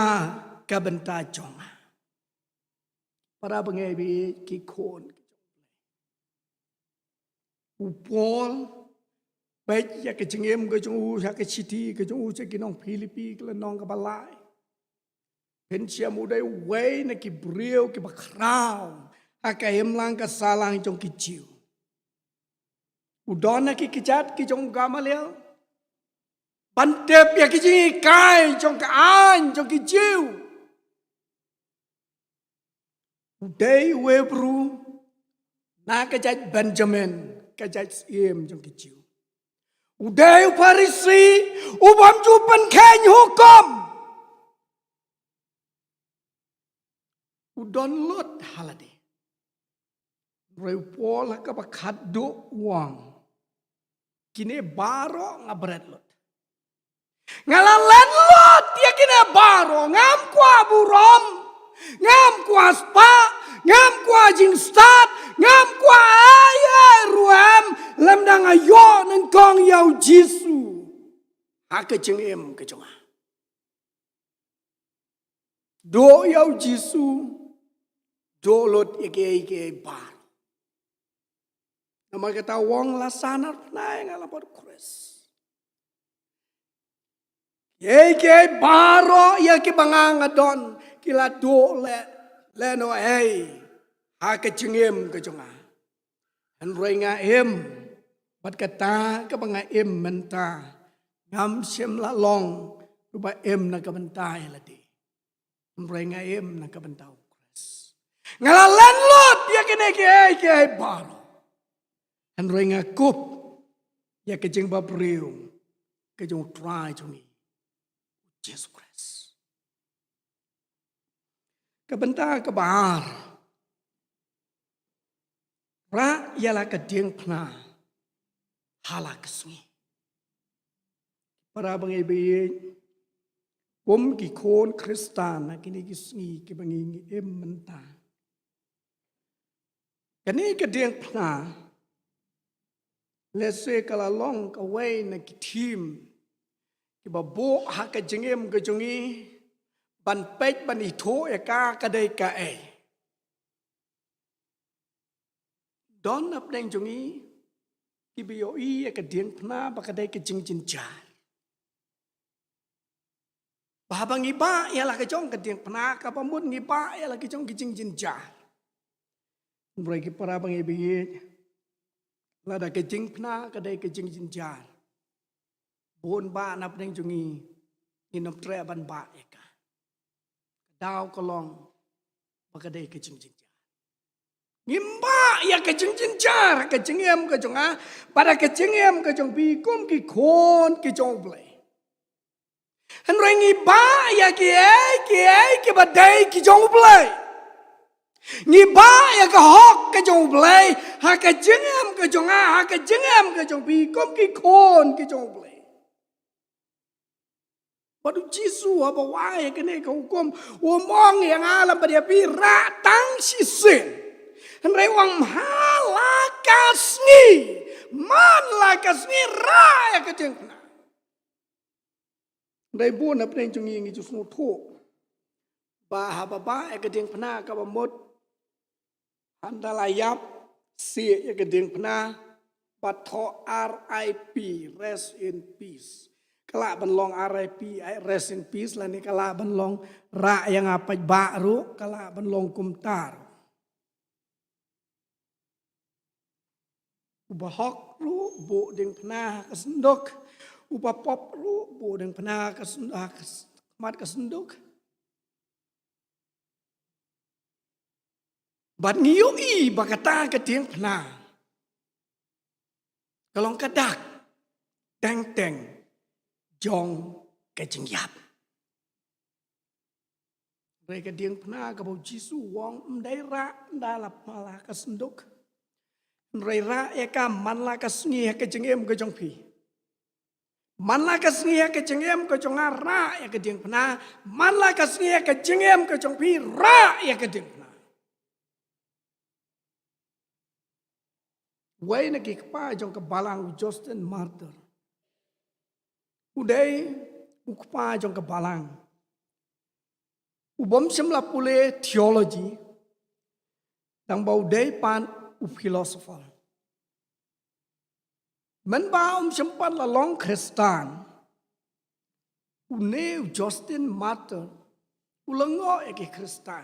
kabenta jonga para bengebi ki kon upol baik ya ke jengem ke jong ya ke citi ke jong se kinong Filipi ke nong ka balai pen sia mudai wei na ki brio ki bakrau aka hemlang ka salang jong ki jiu Udon ki kijat ki jong Gamaliel. Bantep ya ki jing kai jong ka an jong ki jiu. Udai webru na kajat Benjamin kajat iem jong ki jiu. Udai Farisi ubam jupan kany hukum. Udon lot halade. Repol ka bakat do wang. Kini baro ngabret lot. Ngalalan lot ya kini baro ngam kwa burom. Ngam kwa spa. Ngam kwa jingstat. Ngam kwa ayah ruam. Lemdang ayo nengkong yau jisu. Hake jengem ke jonga. Do yau jisu. Do lot ike bar. Nama kata wong lasanar naik ngalapor kres. Ye baro ya ki bangangadon kila do le no hake jengem ke jonga. An roinga bat kata ke banga menta ngam sem la long ruba na ka bentai lati. An roinga na ka bentau kres. Ngalalan lot ya kene ke baro. An roinga kup ya kejeng babriu kejeng try jongi Jesus Christ. Kebentar kebar. Ra ialah kedieng pna hala kesungi. Para bangai bom ki kon Kristan kini kesungi ke bangi menta. Kini kedieng pna Lese kalalong kawai na kitim. Kiba bo haka jengem kejongi. Ban pej ban ito ya ka kadai ka Don ap deng jongi. Kibiyo ya ka dieng pna bakadai ke jeng jenjar. Bahaba ngiba ialah kejong keding pena kapamut ngiba ialah kejong kijing jinjar. Mereka para pengibi lada kejing pena kedai kejing jinjar. Bon ba nap neng jungi inop tre ban ba eka. Dau kolong pakadai kejing jinjar. Ngimba ya kejing jinjar kejing em kejong a pada kejing em kejong bikum ki kon kejong blai. Henry ba ya ki badai ki jong blai. Ni ba ya ka hok ka jong blai, ha ka jengam ka jong a, ha ka jengam ka jong bi kom ki kon ki jong blai. Padu Jisu apa wae kene ka hukum, umong yang alam pada pi ra tang si sin. Henry wang malakas ni, man lakas ni ra ya ka jeng na. Dari buon apa yang jungi ngi jus nutu. Bah baba ekading pena kabamut. Handalayap si ekading pena. Batho RIP, rest in peace. Kelak benlong RIP, rest in peace. Lani kelak benlong ra yang apa baru, kelak benlong kumtar. Ubahok ru bu ding pena kesendok. Upa pop ru bu deng pena mat kesenduk. Bat ngiyui bakata keding pena. Kalong kadak teng jong kejengyap. Mereka keding pena kabau Jisu wong mdaira ndalap malah kesenduk. Mdaira eka manla kesngi kejengem kejong pi. Manla kasngia ke jengem ke jong ra ya ke jeng pena. Manla kasngia ke jengem ke jong pi ra ya ke jeng pena. Wai na ki kpa jong ke balang Justin Martyr. Udai ukpa jong ke balang. Ubom semla pule theology. Dang bau dai pan philosopher. Menbaum sempat lalong Kristen. Uneu Justin Martyr. Ulengo eki Kristen.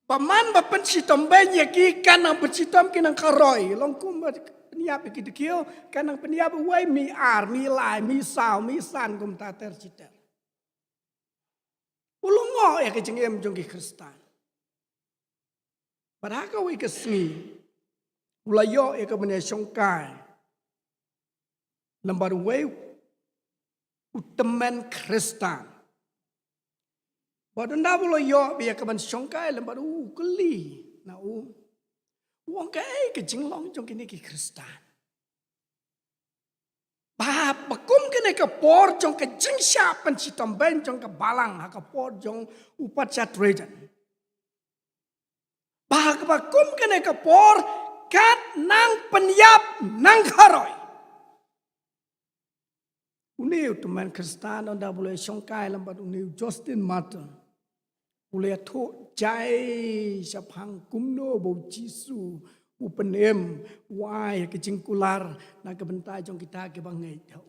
Paman bapen sitom banyak ki kanang bersitom kinang karoi. Longkum peniap eki dikio kanang peniap wai mi ar, mi lai, mi sao, mi san kum tater citer. Ulengo eki jengem jongki Kristen. Padahal kau ikesni. Ulayo eka benda songkai. Lembar wei utemen Kristen. Badunda ulayo biya ka ban songkai lembar keli na wong kai ke jinglong jong kini ki Kristen. Ba bakum kene ka por jong ke jingsha pan sitamben jong ka balang ha ka por jong upat chat rejan. Ba bakum kene ka por kat nang penyap nang karoi. Uniu teman Kristen anda boleh songkai lembat uniu Justin Martyr. Boleh tu jai sapang kumno bau Jisu upenem wai kejingkular na kebentai jong kita ke bangai tau.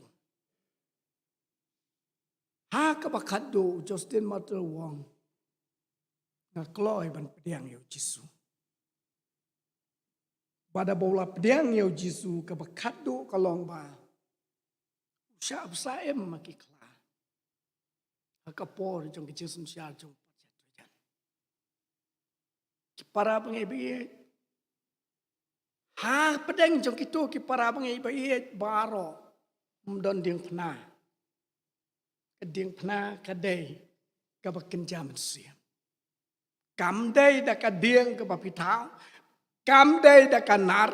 Ha kabakat do Justin Martyr wong. Na kloi ban pediang yo Jisu. Pada bola pedang yau Jisu ke bekado kalong ba. Siap saem maki kla. Akapor jong kejisum siar jong pajatujan. Para pengibi. Ha pedang jong kitu ki para pengibi baro. Mdon ding pena. Keding pena kadai ke bekenjam siam. Kamdai da kading ke bapitau. Kamdai da kanar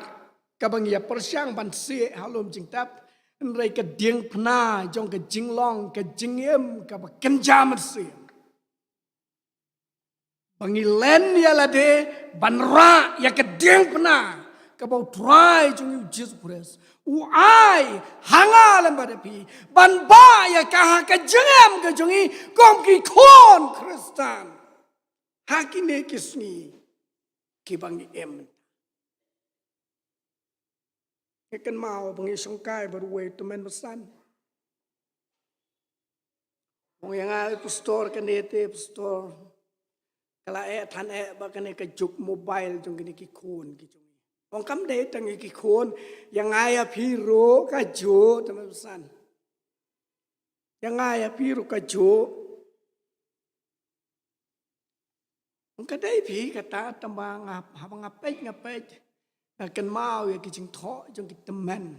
kabang ya persiang ban si halum jingtap nrai ke ding pena jong ke jinglong ke jingem ka kenjam si bangilen ya lade banra ya ke ding pena ka bau try jong Jesus Christ ai hanga lembada pi ban ba ya ka ka jingem ke jongi kom ki kon Kristen hakine kisni ki bangi em. Ikan mau pengisongkai baru teman pesan. yang ai pastor kan ete pastor. Kalau than bakan kejuk mobile jong kini kikun kijong. Ong kam deh tang kikun yang ai piro kaju teman pesan. Yang ai piro kaju. Ong kadai pi kata tambah ngapet. Kan mau ya kijing thok jong kiteman.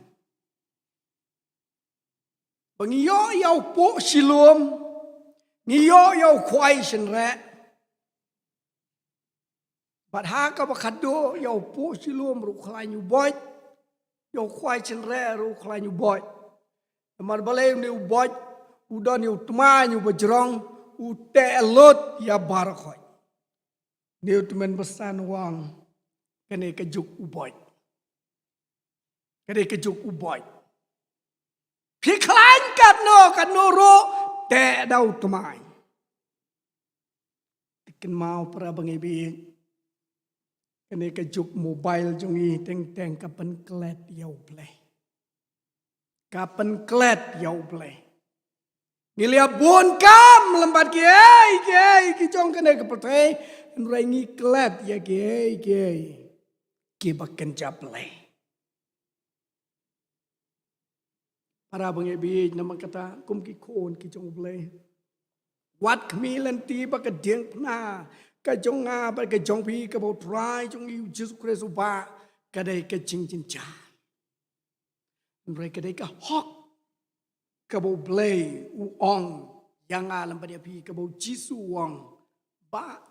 Bangiyo yau po silum. Ngiyo yau kwai senre. Padahal ka bakado yau po silum ru klanyu boy. Yau kwai senre ru klanyu boy. Amar balai ni boy udan yu tmanyu bajrong ute elot ya barakoy. Ni teman pesan wang kene kejuk uboy. Kene kejuk uboy. Piklan kan no ro te dau tmai. Tikin mau para bangibi. Kene kejuk mobile jongi teng kapan klet yau play. Kapan klet yau play. Ngilia bon kam lembat kiai kijong kene kepertai nrengi klet ya kiai ki baken japlay. Para bangibi nama kata kum ki kon kijong play. Wat kami lanti baka dieng pna kajong nga ba kajong pi ka bo try jong yu Jesus Christ ba kadai ka jing cha. Mereka kadai ka hok ka bo play u ong yang alam pada pi ka bo Jesus wong ba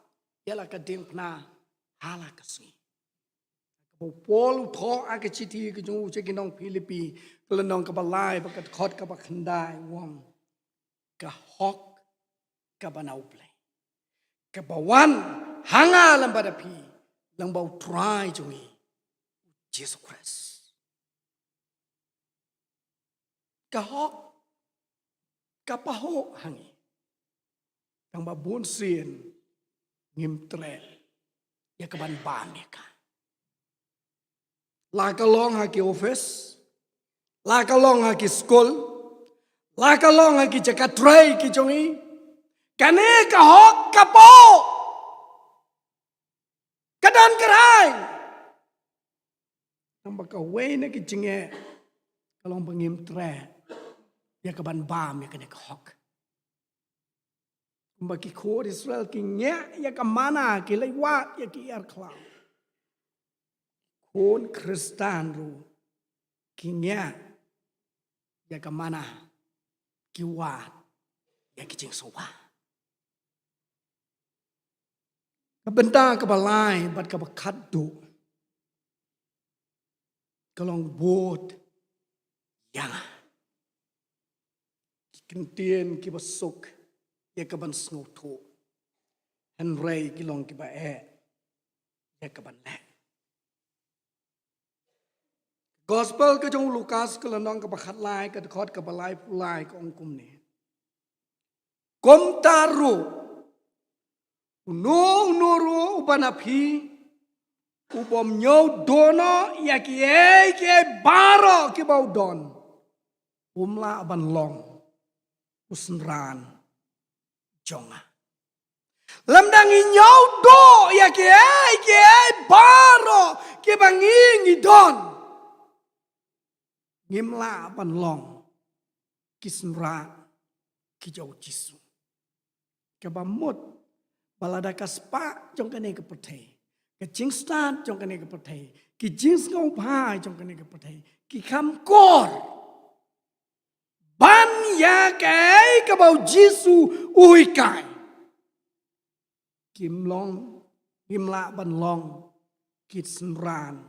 yala ka dieng pna hala ka sui. Ka bo pol tho aka chiti ka jong che kinong Philippi kelenong ka balai ba ka khot ka ba khandai wong ka hok ka ba nau play. Kebawan hanga lam pada pi lang bau try jongi Jesus Christ. Kahok kapaho hangi. Tang babun sin ngim tre ya keban ban ya ka. La kalong haki office, la kalong haki school, la kalong haki jakat try ki jongi. Kane kahok kapo. Kadan kerai. Nambah kawai na kijinge. Kalong pengim tre. Ya keban bam ya kene kahok. Nambah kikor Israel kinge ya kemana kilewat ya ki arklau. Kon Kristan ru. Kinge ya kemana kiwat ya kijing soba. Benda kebalai bat kebakat do. Kalong bot yang kentien kibasuk ya keban snoto. Henry kilong kiba ya keban le. Gospel ke jong Lukas kelenong kebakat lai ke dekot kebalai pulai ke ongkum ni. Kom taru Unung nuru ubanapi ubom nyau dono ya kiai baro ki bau don umla aban long usnran jonga lamdangi nyau do ya kiai baro ki bangi don ngimla aban long kisnra ki jau jisu kabamut balada kaspa jong kene ke pertai ke jingstan jong kene ke pertai ki jings ngau pai jong kene ke pertai ki kam kor ban ya kai ke bau jisu ui kai kim long kim la ban long ki senran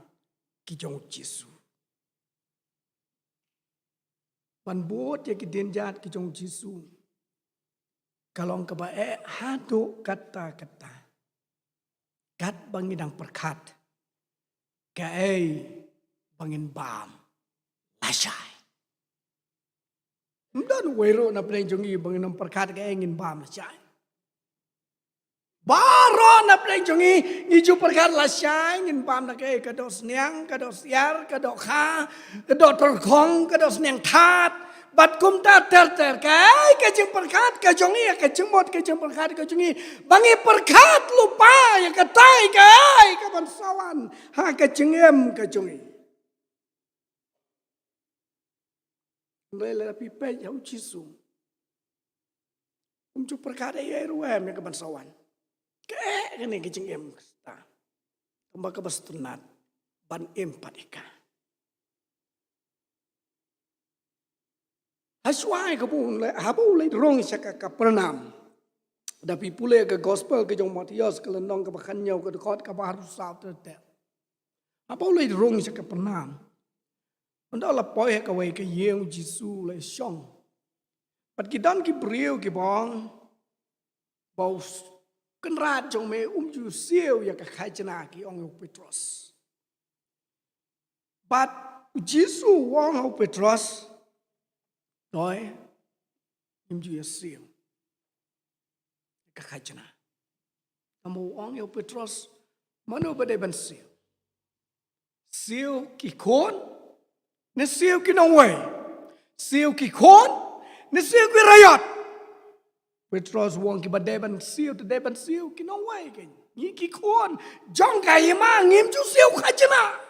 ki jong jisu ban bot ya ki denjat ki jong jisu. Kalau kebae hadu kata-kata. Kat bangidang perkat. Kae bangin bam. Lasai. Dan wero na plenjongi bangin perkat kae ngin bam lasai. Baro na plenjongi ngiju perkat lasai ngin bam na kae kadok sniang, kadok siar, kadok kha, kadok terkong, kadok sniang tat. bat kum ta ter kai ke jeng perkat ke jongi ke jeng mot ke jeng perkat ke jongi bangi perkat lupa ya ke tai kai ke bansawan ha ke jengem ke jongi lele pi pe ya ucisu cu perkat ai ruem ya ke bansawan ke ne ke jengem sta tamba ke bastunat ban empatika Haswai kapun le habu le rong saka ka pranam. Dapi pule ke gospel ke jong Matius ke lenong ke bakhanyo ke dekot ke baru saat te. Habu le rong saka pranam. Anda la poi ke wei ke yeu Jisu le song. Pat ki dan ki briu ki bong. Bau kenrat jong me ju siu ya ke khai chana ki ong Petrus. But Jisu wong Petrus Nói em chưa siêu các khai chân à mù ong yêu Petrus mà nó bên đây bên siêu kỳ khốn nó siêu kỳ nông quẩy siêu kỳ khốn nó siêu kỳ rayot Petrus wong kỳ bên đây bên siêu kỳ nông quẩy cái như kỳ khốn trong cái mà nghiêm chú siêu khai chân à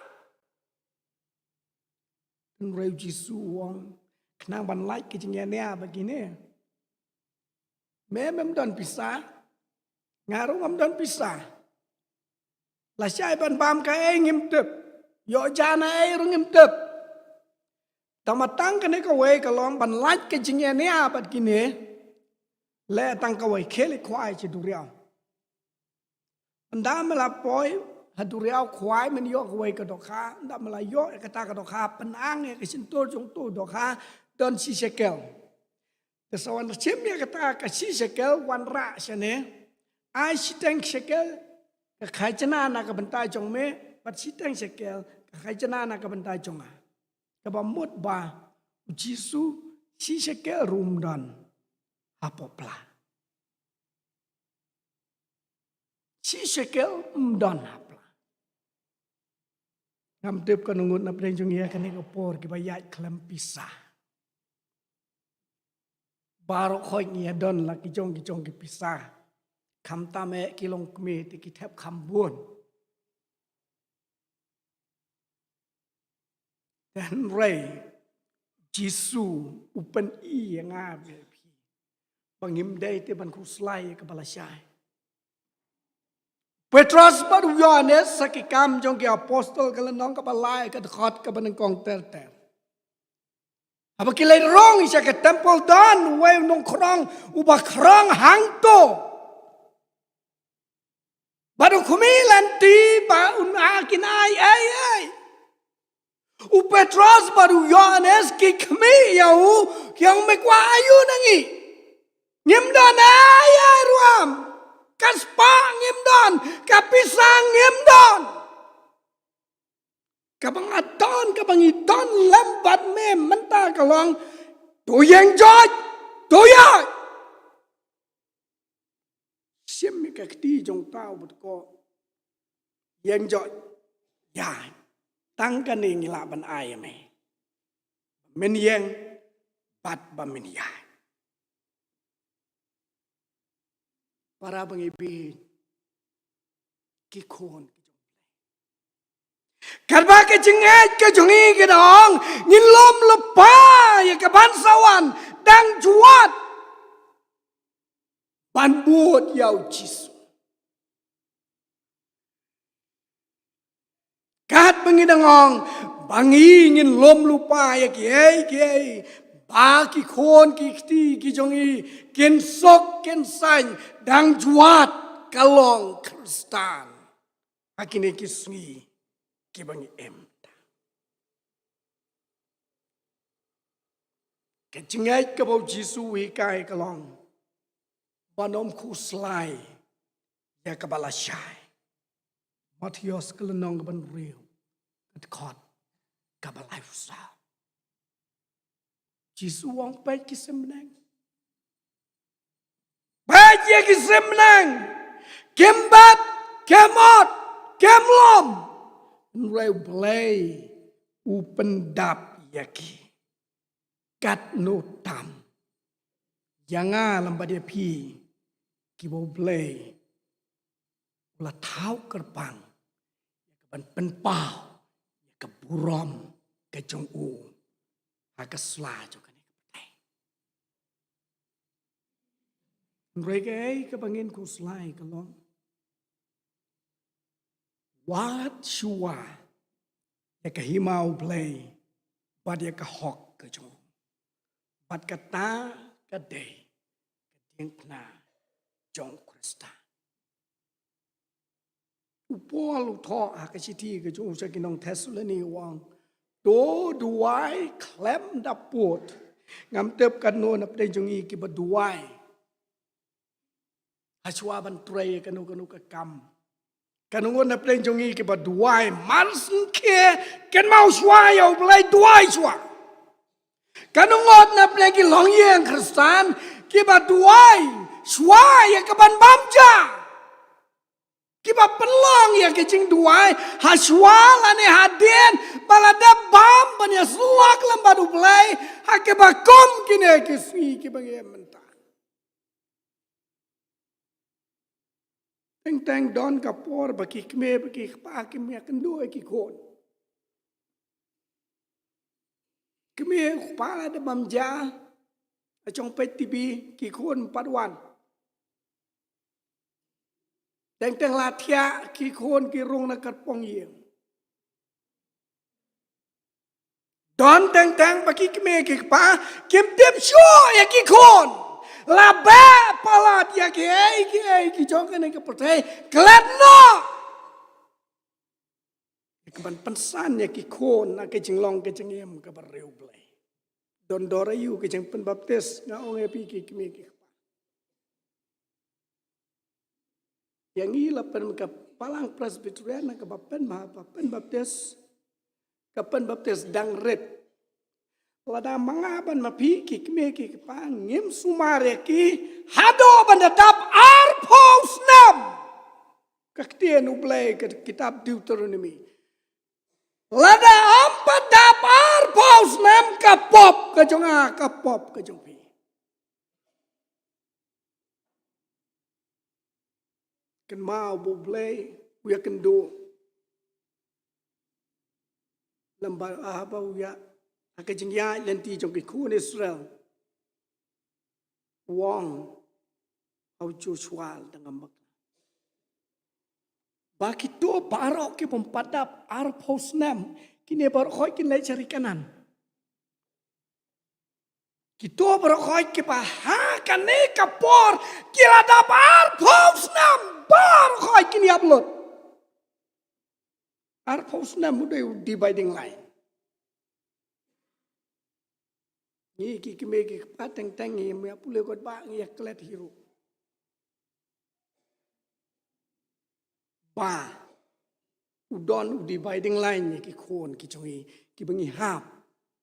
rêu Giêsu wong Nang ban like ke jengnya begini. Memang don pisah. Ngaruh am don pisah. La sai ban bam ka ai ngim tep. Yo jana ai rung ngim tep. Tamatang kene ka wei ka long ban like ke jengnya begini. Le tang ka wei kheli khwai chi du riao. Anda mela poi hadu riao khwai men yo ka wei ka dokha. Anda mela yo ka ta ka dokha penang ke sintur jong tu dokha. Don si shekel. Kesawan cemnya kata kasi shekel wan ra sene. Ai si teng shekel ke khai chana na ka bentai jong me pat si teng shekel ke khai chana na ka bentai jong a. Ka ba mut ba Jisu si shekel rum don hapopla. Si shekel don hapla. Ngam tep ka nungut na preng jong ya kane ka por ki ba yat klem pisah. Baru khoi nia don la ki jong ki pisah. Kham ta me ki long kme ti ki thep kham buon. Dan rei Jisu upen i yang ave pi. Bangim dei te ban kuslai ke balasai. Petrus baru Yohanes sakikam jong ki apostol ke lenong ke balai ke dekat ke benengkong ter. Apa kilai rong isa ke temple dan wei nong krong ubah krong hangto. Baru kumilan tiba unakin ai. U Petros baru Yohanes ki kmi yau yang mekwa ayu nangi. Ngimdan ai ruam. Kaspa ngimdan, kapisang ngimdan. Kabang aton, kabang iton lembat me mentah kalong doyang joj, doyang. Sim mi kakti jong tau bet ko yang joj, ya tangkan ni ngila ban ay me. Men yang bat ba men ya. Para bangibi kikon. Karena kecengat kejongi ke dong, ngilom lepa ya ke bansawan dan juat ban buat yau Jisu. Kat bangidangong bangi ngilom lupa ya kiai baki kon ki jongi ken sok ken san dan juat kalong Kristan. Akine kisui kibangi emta. Kecingai kebau Jisu hikai kalong. Banom kuslai ya kebala syai. Matius kelenong keban riu. Kedekot kebala usah. Jisu wong baik kisemnang. Baik ya kisemnang. Kembat, kemot, kemlom. Nreu belai upendap yaki. kat no tam yanga lambadia pi kibo blay ula thau kerpang ban penpau ka burom ka jong u ha ka sla jo ka ni mereka ka bangin ku slai ka long wat shua ya ka himau blay bad ya ka hok ka jong bad ka ta ka day ka ding na jong krista Paul tho a ka chiti ka chu sa kinong Thessalony wang do duai klem da pot ngam tep kan no na pre jong i ki ba duai ha chwa ban tre ka no ka kam kan no na pre jong i ki ba duai man sin ke ken mau chwa yo blai duai chwa kan no na pre ki long yang kristan ki ba duai chwa ya ka ban bam ja Kiba pelong ya kecing duai haswala ne haden balada bam banya sulak lambadu play hakeba kom kine kisi kiba menta teng don kapor baki kme baki pa kme kendo ki kon kme pa da bam ja achong pet tibi ki kon padwan Teng latia ki khon ki rung na kat pong yeng. Don teng baki kme ki pa kim tip sho ya ki khon. La ba palat ya ki jong ka ne ka pertai klat no. Ka ban pensan ya ki khon na ke jinglong ke jingem ka bareu blai. Don dora yu ke jing pen baptis nga ong epi ki kme ki Yang ila pen ka palang presbyterian ka bapen baptis dang red lada mangaban mapi ki kme ki pa ngim sumare ki hado bandadap ar pos nam kaktien ublay ka kitab Deuteronomy lada ampadap ar pos nam kapop ka jong pi Kan mau boblay, uya kendo. Lambar ahaba uya, akajing ya lenti jong kikun Israel. Wong, au Joshua dengan mak. Baki tu barok ki pempadap arpos nam, kini barok koi kini cari kanan. Kita berkoi ke paha kane kapor kila dapar pos nam bar koi kini upload. Ar pos nam udah dividing line. Ni ki me ki pateng tengi me pule kot ba ngi klet hiru. Ba udon dividing line ni ki kon ki chongi ki bengi hap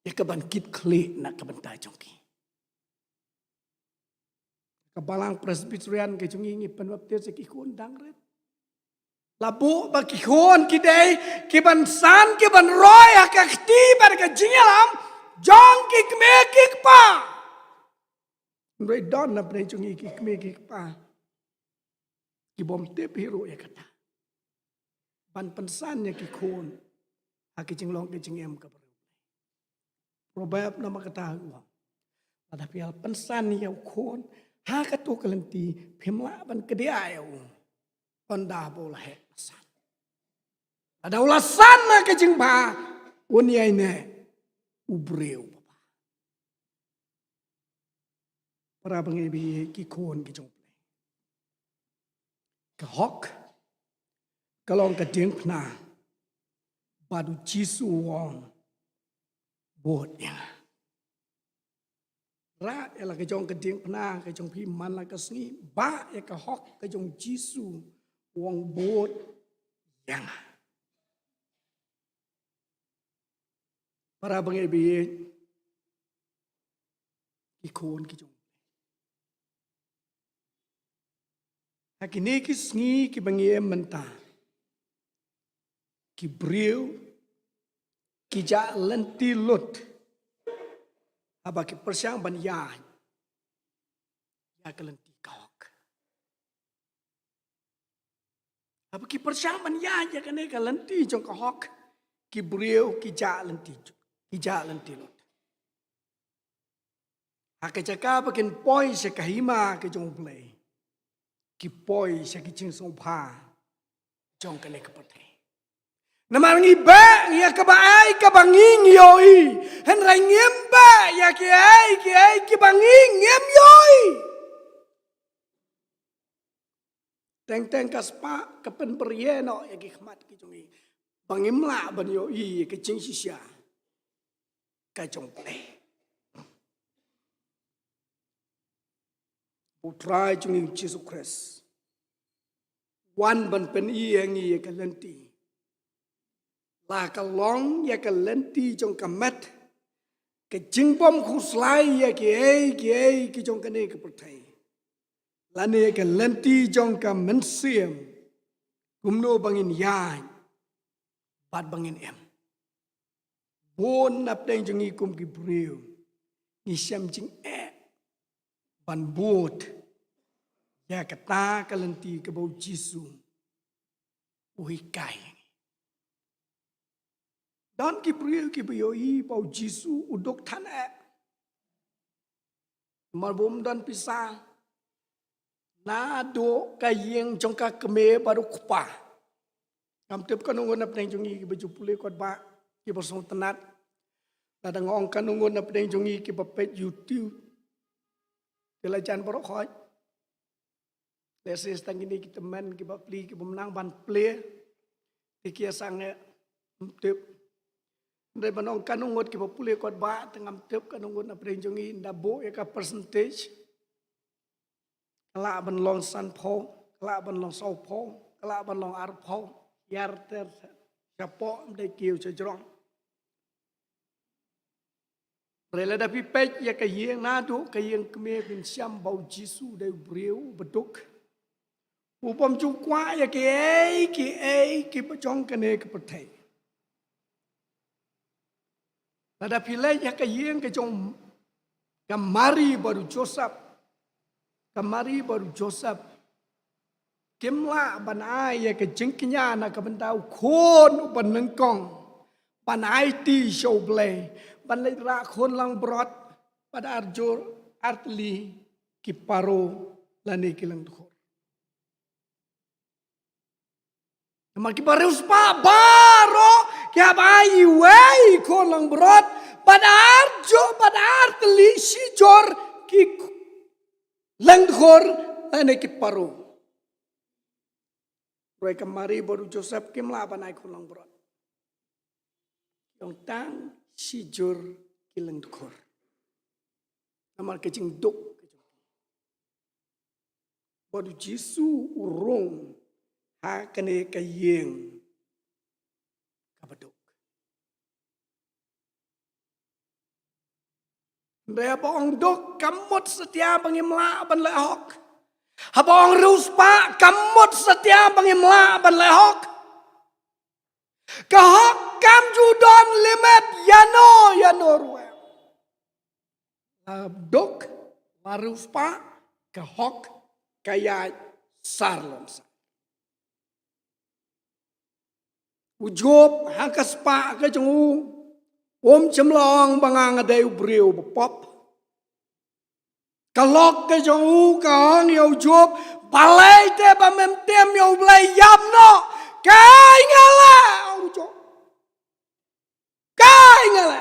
ya kaban kit kle na kaban ta chongki. Kabalang presbyterian ke chungi ngi penbaptis ki kon dangret. Labu baki kon kidai ki ban san ki ban roy akakti bar ka jingalam jong ki kme ki pa. Ndoi don na pre chungi ki kme ki pa. Ki bom te hero ya kata. Ban pensan ya ki kon. Aki jinglong ki jingem ka baru. Probab nama kata uang. Tapi al pensan ya kon. Haka tu kelenti pimla ban kedia eu onda bola he san ada ulasan na ke jingba unia ine ubreu bapa para bangebi ki kon ki jong ka hok kalong ka ding pna badu jisu wong bot ya ra ela ke jong ke ding pna ke jong pi man la ka sni ba e ka hok ke jong jisu wong bot yang para bangai bi ikon ki jong hakini ki sni ki bangai menta ki breu ki ja lenti lut haba ki persiang ban ya kalenti kahok. Haba ki persiang ban ya kane kalenti jong kahok ki brio ki ja lenti lot. Hake jaka bakin poi se kahima ke jong play. Ki poi se ki ching song pa jong kane kapate. Namangi ba ya kabai kabanging yoi. Hen rangim ba ya ki ai ki banging ngem yoi. Teng kaspa kapen perieno ya ki khmat ki jongi. Bangim la ban yoi ki ching sisya. Ka jong play. Putra jongi Jesus Christ. Wan ban pen yang ya kalenti. La ka long ya ka lenti trong ka met ka jingbom khuslai ya ki trong ka ne ka perthai la ne ka lenti trong ka mensiam kumno bangin ya bat bangin em bon nap deng jong kum ki breu ni siam jing ban bot ya ka ta ka lenti ka bau jisu ui kai. Dan ki priyo ki biyoi pau Jisu udok tan marbom dan pisang na do kayeng jongka keme baru kupa ngam tep kanungon ap deng jongi ki baju pule kot ba ki bersong tenat ladang ong kanungon ap deng jongi ki bapet YouTube telajan baru khoi leses tang ini kita men ki bapli ki pemenang ban ple ki sang tep Dari banong kanungot ki papule kot ba tengam tep kanungot na prenjongi ndabo ya ka percentage kala ban long san pho kala ban long sau pho kala ban long ar pho yar ter chapo de kiu chejrong rela da pi pech ya ka yeng na do ka yeng kme bin siam bau jisu de breu beduk upam chu kwa ya ki pachong kane ka pathai Ada pilih ya ke yang ke jong kamari baru Joseph kimla banai ya ke jengkinya na ke bentau kon ban nengkong banai ti show play ban lai ra kon lang brot pada arjur artli kiparo lani kilang dukhor Maki barus pa baro kya bai wei kon lang brot pada artli si jor ki lang dukhor lani kiparo Roy kamari baru Joseph kimla banai kon lang brot Yang tang si jor kilang dukhor Namal kecing duk baru Jisu urung ha kene kayeng kabadok Ndaya bong dok kamot setia pangimla ban lehok habong ruspa kamot setia pangimla ban lehok kahok kam judon limet yano ruwe dok maruspa kahok kaya sarlon Ujub hangkas pa ke jengu chemlong bangang adai ubriu bepop kalok ke jengu kang yo ujub balai te bamem tem yo blai yam no kai ngala ujub kai ngala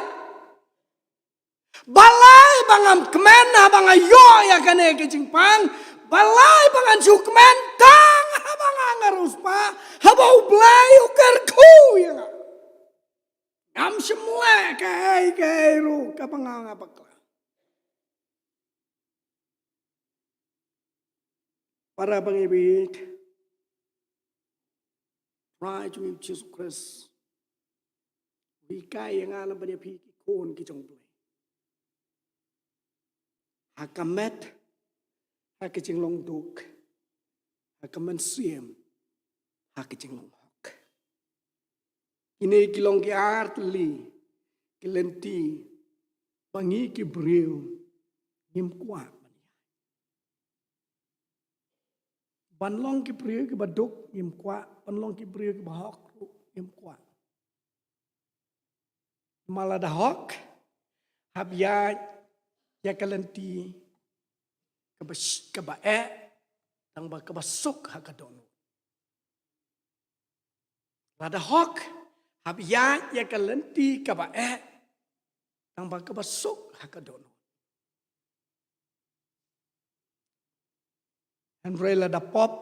balai bangam kemen bang yo ya kane ke jingpang balai bangan jukmen tang habang ngarus pa habau blai ukar ku ya ngam semua kai ru kapang bakla para bangibit try to Jesus Christ vi kai yang alam pada pi kon ki jong blai hakamet hakicing long duk hakaman siem hakicing long hok ini kilong ki artli kilenti bangi ki beriu ngim kuat ban long ki beriu ki baduk ngim kuat ban long ki beriu ki bahok ngim kuat malada hok habya ya kalenti ke bae tang ba ke basuk hakadon lada hok habya ya kalenti ke bae tang ba ke basuk hakadon Henry lada pop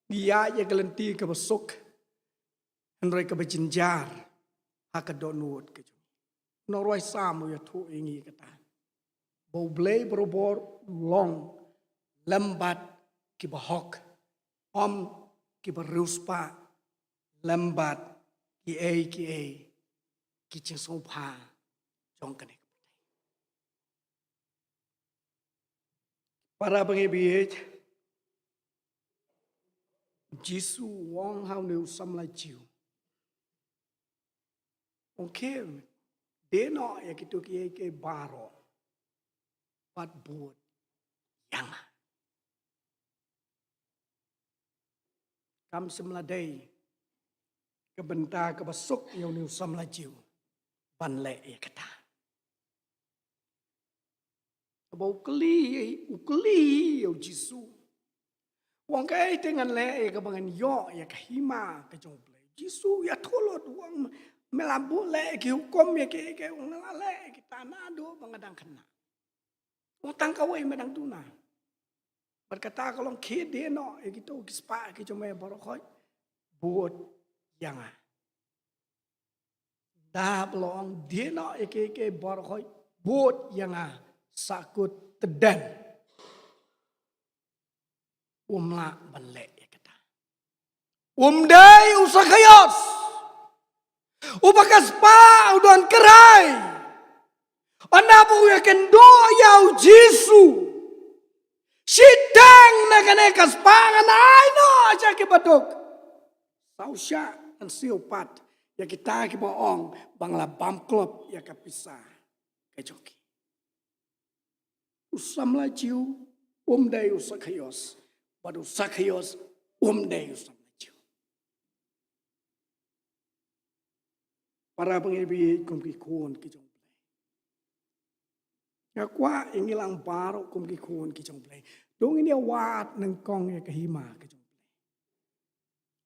dia ya kalenti ke basuk Henry ke bejinjar hakadon wot ke noroi samu ya tu ingi kata bau blay berobor long lembat ki bahok om ki beruspa lembat ki cing sopa jong kene para pengibit Jisu wong hau neu sam la jiu okay deno ya kitu ki baro pat buat yang kam semladai kebenta kebasuk yang ni usam laju ban le ya kata bau ukli ya Jisu wong kai dengan le ya kebangan yo ya kahima ke jong play Jisu ya tolot wong melabu le ki hukum ya ke wong le kita nado bangadang kena utang kawai medang tuna. Berkata kalau kede no, kita kispa kita cuma barokoi buat yang dah belong dia no ke barokoi buat yang sakut tedan. Umla banlek ya kata. Umdai usakayos. Ubakas pa udon kerai. Anabu ya kendo yau Jisu. Sidang na kanekas pangan ay no aja kibatok. Sausya ang siopat ya kita kibaong bangla bamklop ya kapisa kejoki. Usam lajiu umday usakayos. Padu sakayos umday usam lajiu. Para pengibig kumkikun kijong. Ngakwa ingilang baro kum kikun ki jong play. Dong ini wat nang kong ya kahima ki jong play.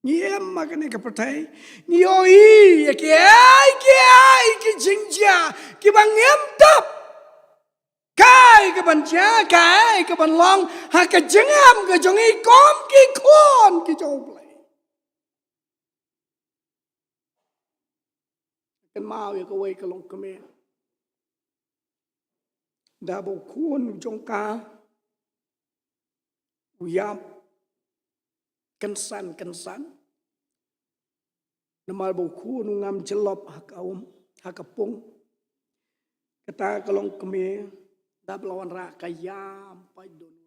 Ngiem makane ka pertai. Ngiyoi ya ki jingja ki bangem tap. Kai ka banja kai ka banlong ha ka jengam ka jong i kom ki kun ki jong play. Kan mau ya ka wei ka long kame. Dabo kun jongka uyap kensan namal bo kun ngam jelop hakapung kata kalong keme dab lawan ra kayam pai don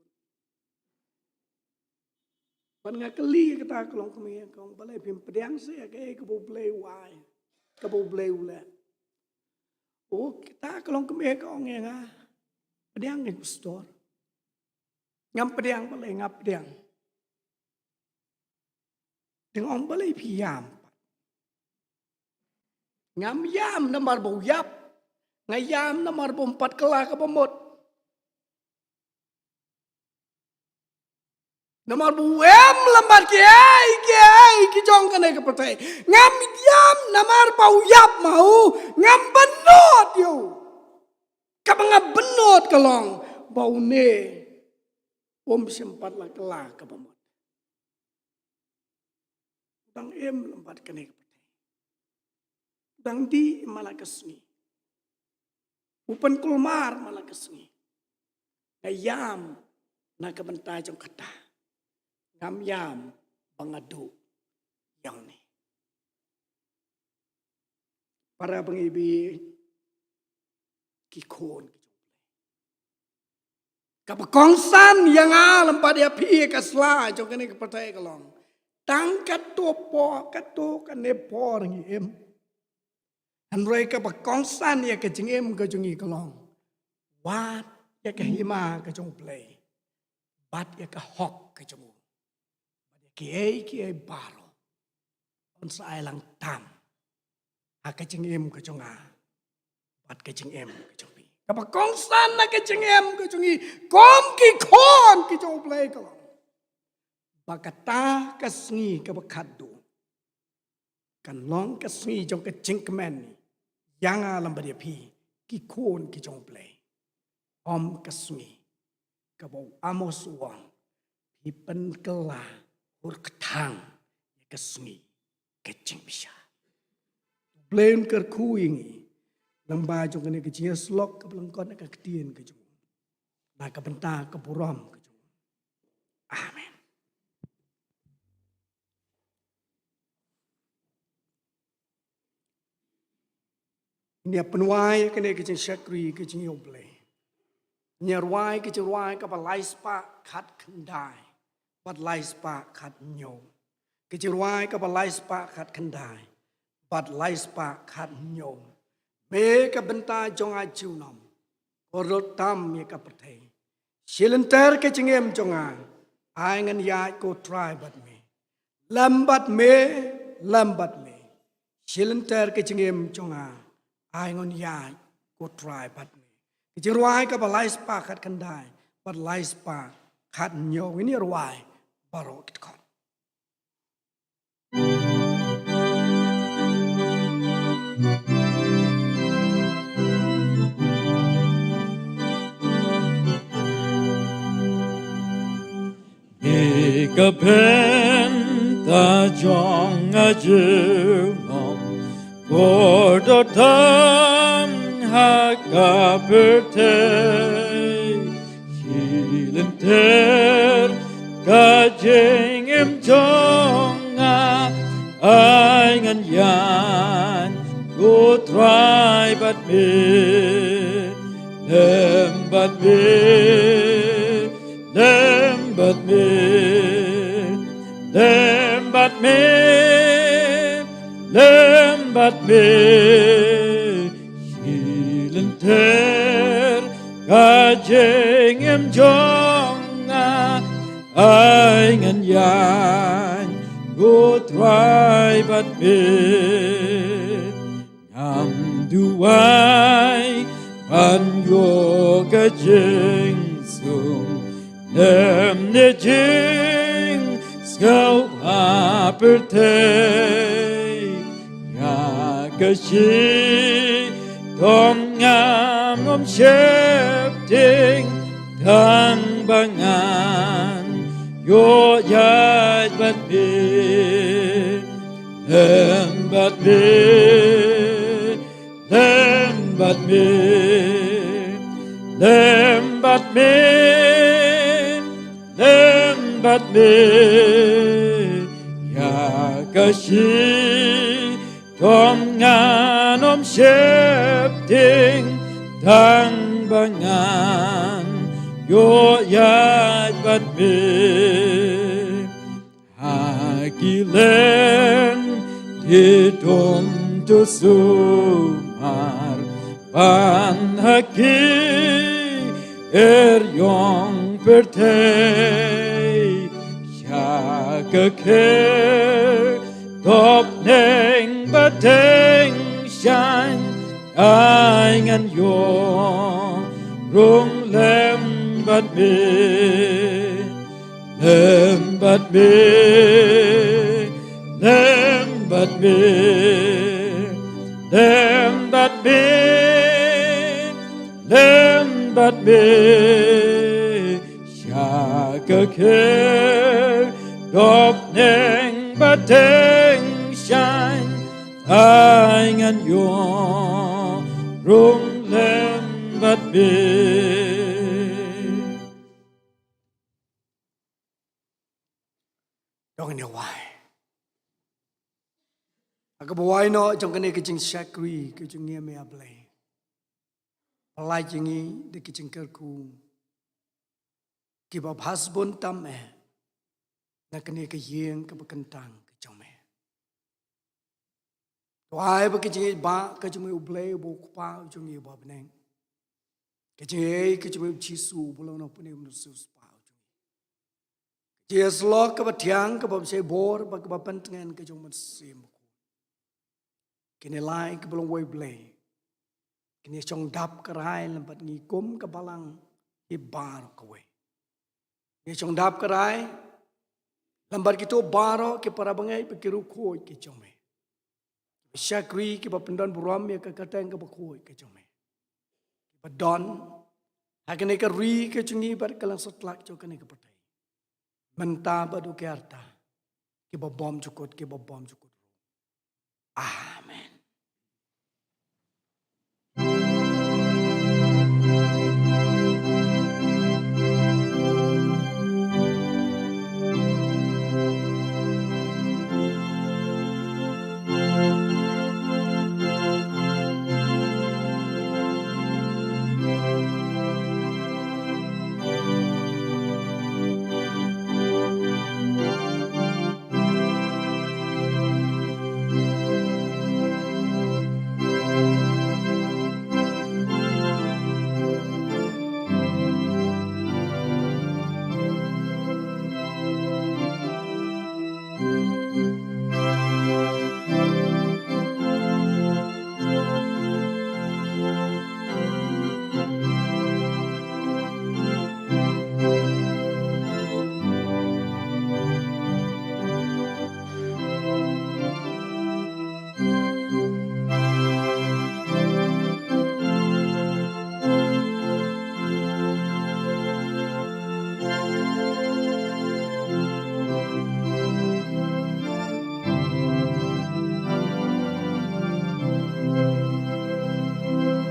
pan ngakeli kata kalong keme kong balai pim pedang se ke bo play wai ke bo play ula oh kita kalong keme kong nga pedang ni pastor. Ngam pedang balai ngap pedang. Dengan balai piyam. Ngam yam namar bau yap. Ngayam namar bau 4 kelah ke pemut. Namar bau em lambat ki jong kena ke pertai. Ngam yam namar bau yap mau ngam benot yo. Kapag benot kalong bau ne sempat lah kelah ke pemot. Dang em lambat kena ke pertai. Dang di malah kesni. Upan kulmar malah kesni. Ngayam na kebentai jong kata. Ngam yam bangadu yang ni. Para pengibi kikon kapakongsan yang alam pada api kasla jong kene kepertai kalong tangkat topo kato kane por ngiem anroi kapakongsan ya kejeng em kejongi kalong Wat ya ke hima ke jong play. Bat ya ke hok ke jong. Ki ai baro. On sa ai lang tam. Ha ke jing em ke jong a. Bat ke jing em ke jong pi. Ka ba kong san na ke jing em ke jong i. Kom ki kon ke jong play ko. Ba ka ta ka sngi ka ba khadu. Kan long ka sngi jong ke jing kemen ni. Yang alam ba dia pi. Ki kon ki jong play. Om ka sngi. Ka ba amos wang. Pi pen kela. Hur ketang. Ya ka sngi. Ke jing bisa. Plain ker khu ingi. Lamba jong kene ke jing slok ka belengkon ka ketien ke jong. Na ka benta ka buram ke jong. Amen. Ini penwai kene ke jing syakri ke jing yoble. Nyarwai ke jing wai ka balai spa khat kendai. Bat lai spa khat nyo. Ke jing wai ka balai spa khat kendai. Bat lai spa khat nyo. Me ka benta jong a junom. Korot tam ye ka perthei. Silenter ke jing em jong a. Ai ngan ya ko try bat me. Lambat me. Silenter ke jing em jong a. Ai ngon ya ko try bat me. Ke jing wai ka balai spa khat kendai. Bat lai spa khat nyo. Ini ruai baro kit kon. Ikapen ta jong a junom Kordotan hakaperte Hilenter kajeng em jonga Aingan yan go try but me Lembat me Lembat me Lembat me Lembat me Silenter kajeng em jonga Aingan yan go try but me Ngam duai pan yo kajeng sung Nem ne jing skau apertei Ya kashi tom ngam om shepting Tang bangan yo yat bat me Lembat me Lembat me Lembat me Lembat me Ya kashi tom nganom shepting Tang bangan yo yat bat me Hakilen Didom to sumar Pan haki yong pertei Shaka ke Top neng bateng shan Aingan yong Rung lembat me Lembat me Lembat me Lembat me Lembat me Shaka ke Dop neng bateng shan Aingan yong Rung lembat me Dong ini wai. Aga bawai no jong kene kicing syakri kicing ngia me ablay. Palai jingi de kicing kerku. Kiba hasbun tam na kene ke yeng ke bekentang ke jong me. Wai ba kicing ba ke jong me ublay bo kupa jong ye ba beneng. Kejeng kejeng Jisu pulau no punya manusia sepau. Jeslok kebatiang kebab sebor bag kebapentengan kejeng manusia. Kini lai kebelum way blay. Kini cong dap kerai lempat ngikum kebalang ibar kowe. Kini cong dap kerai lempat gitu baro ke para bangai pekiru koi ke jome. Syakri ke bapendan buram ya ke kateng ke bakoi ke jome. Don, hakene ke ri ke cungi bar kalang setlak jo kene ke patai. Menta badu ke harta, ke babom cukut ke babom cukut. Amin.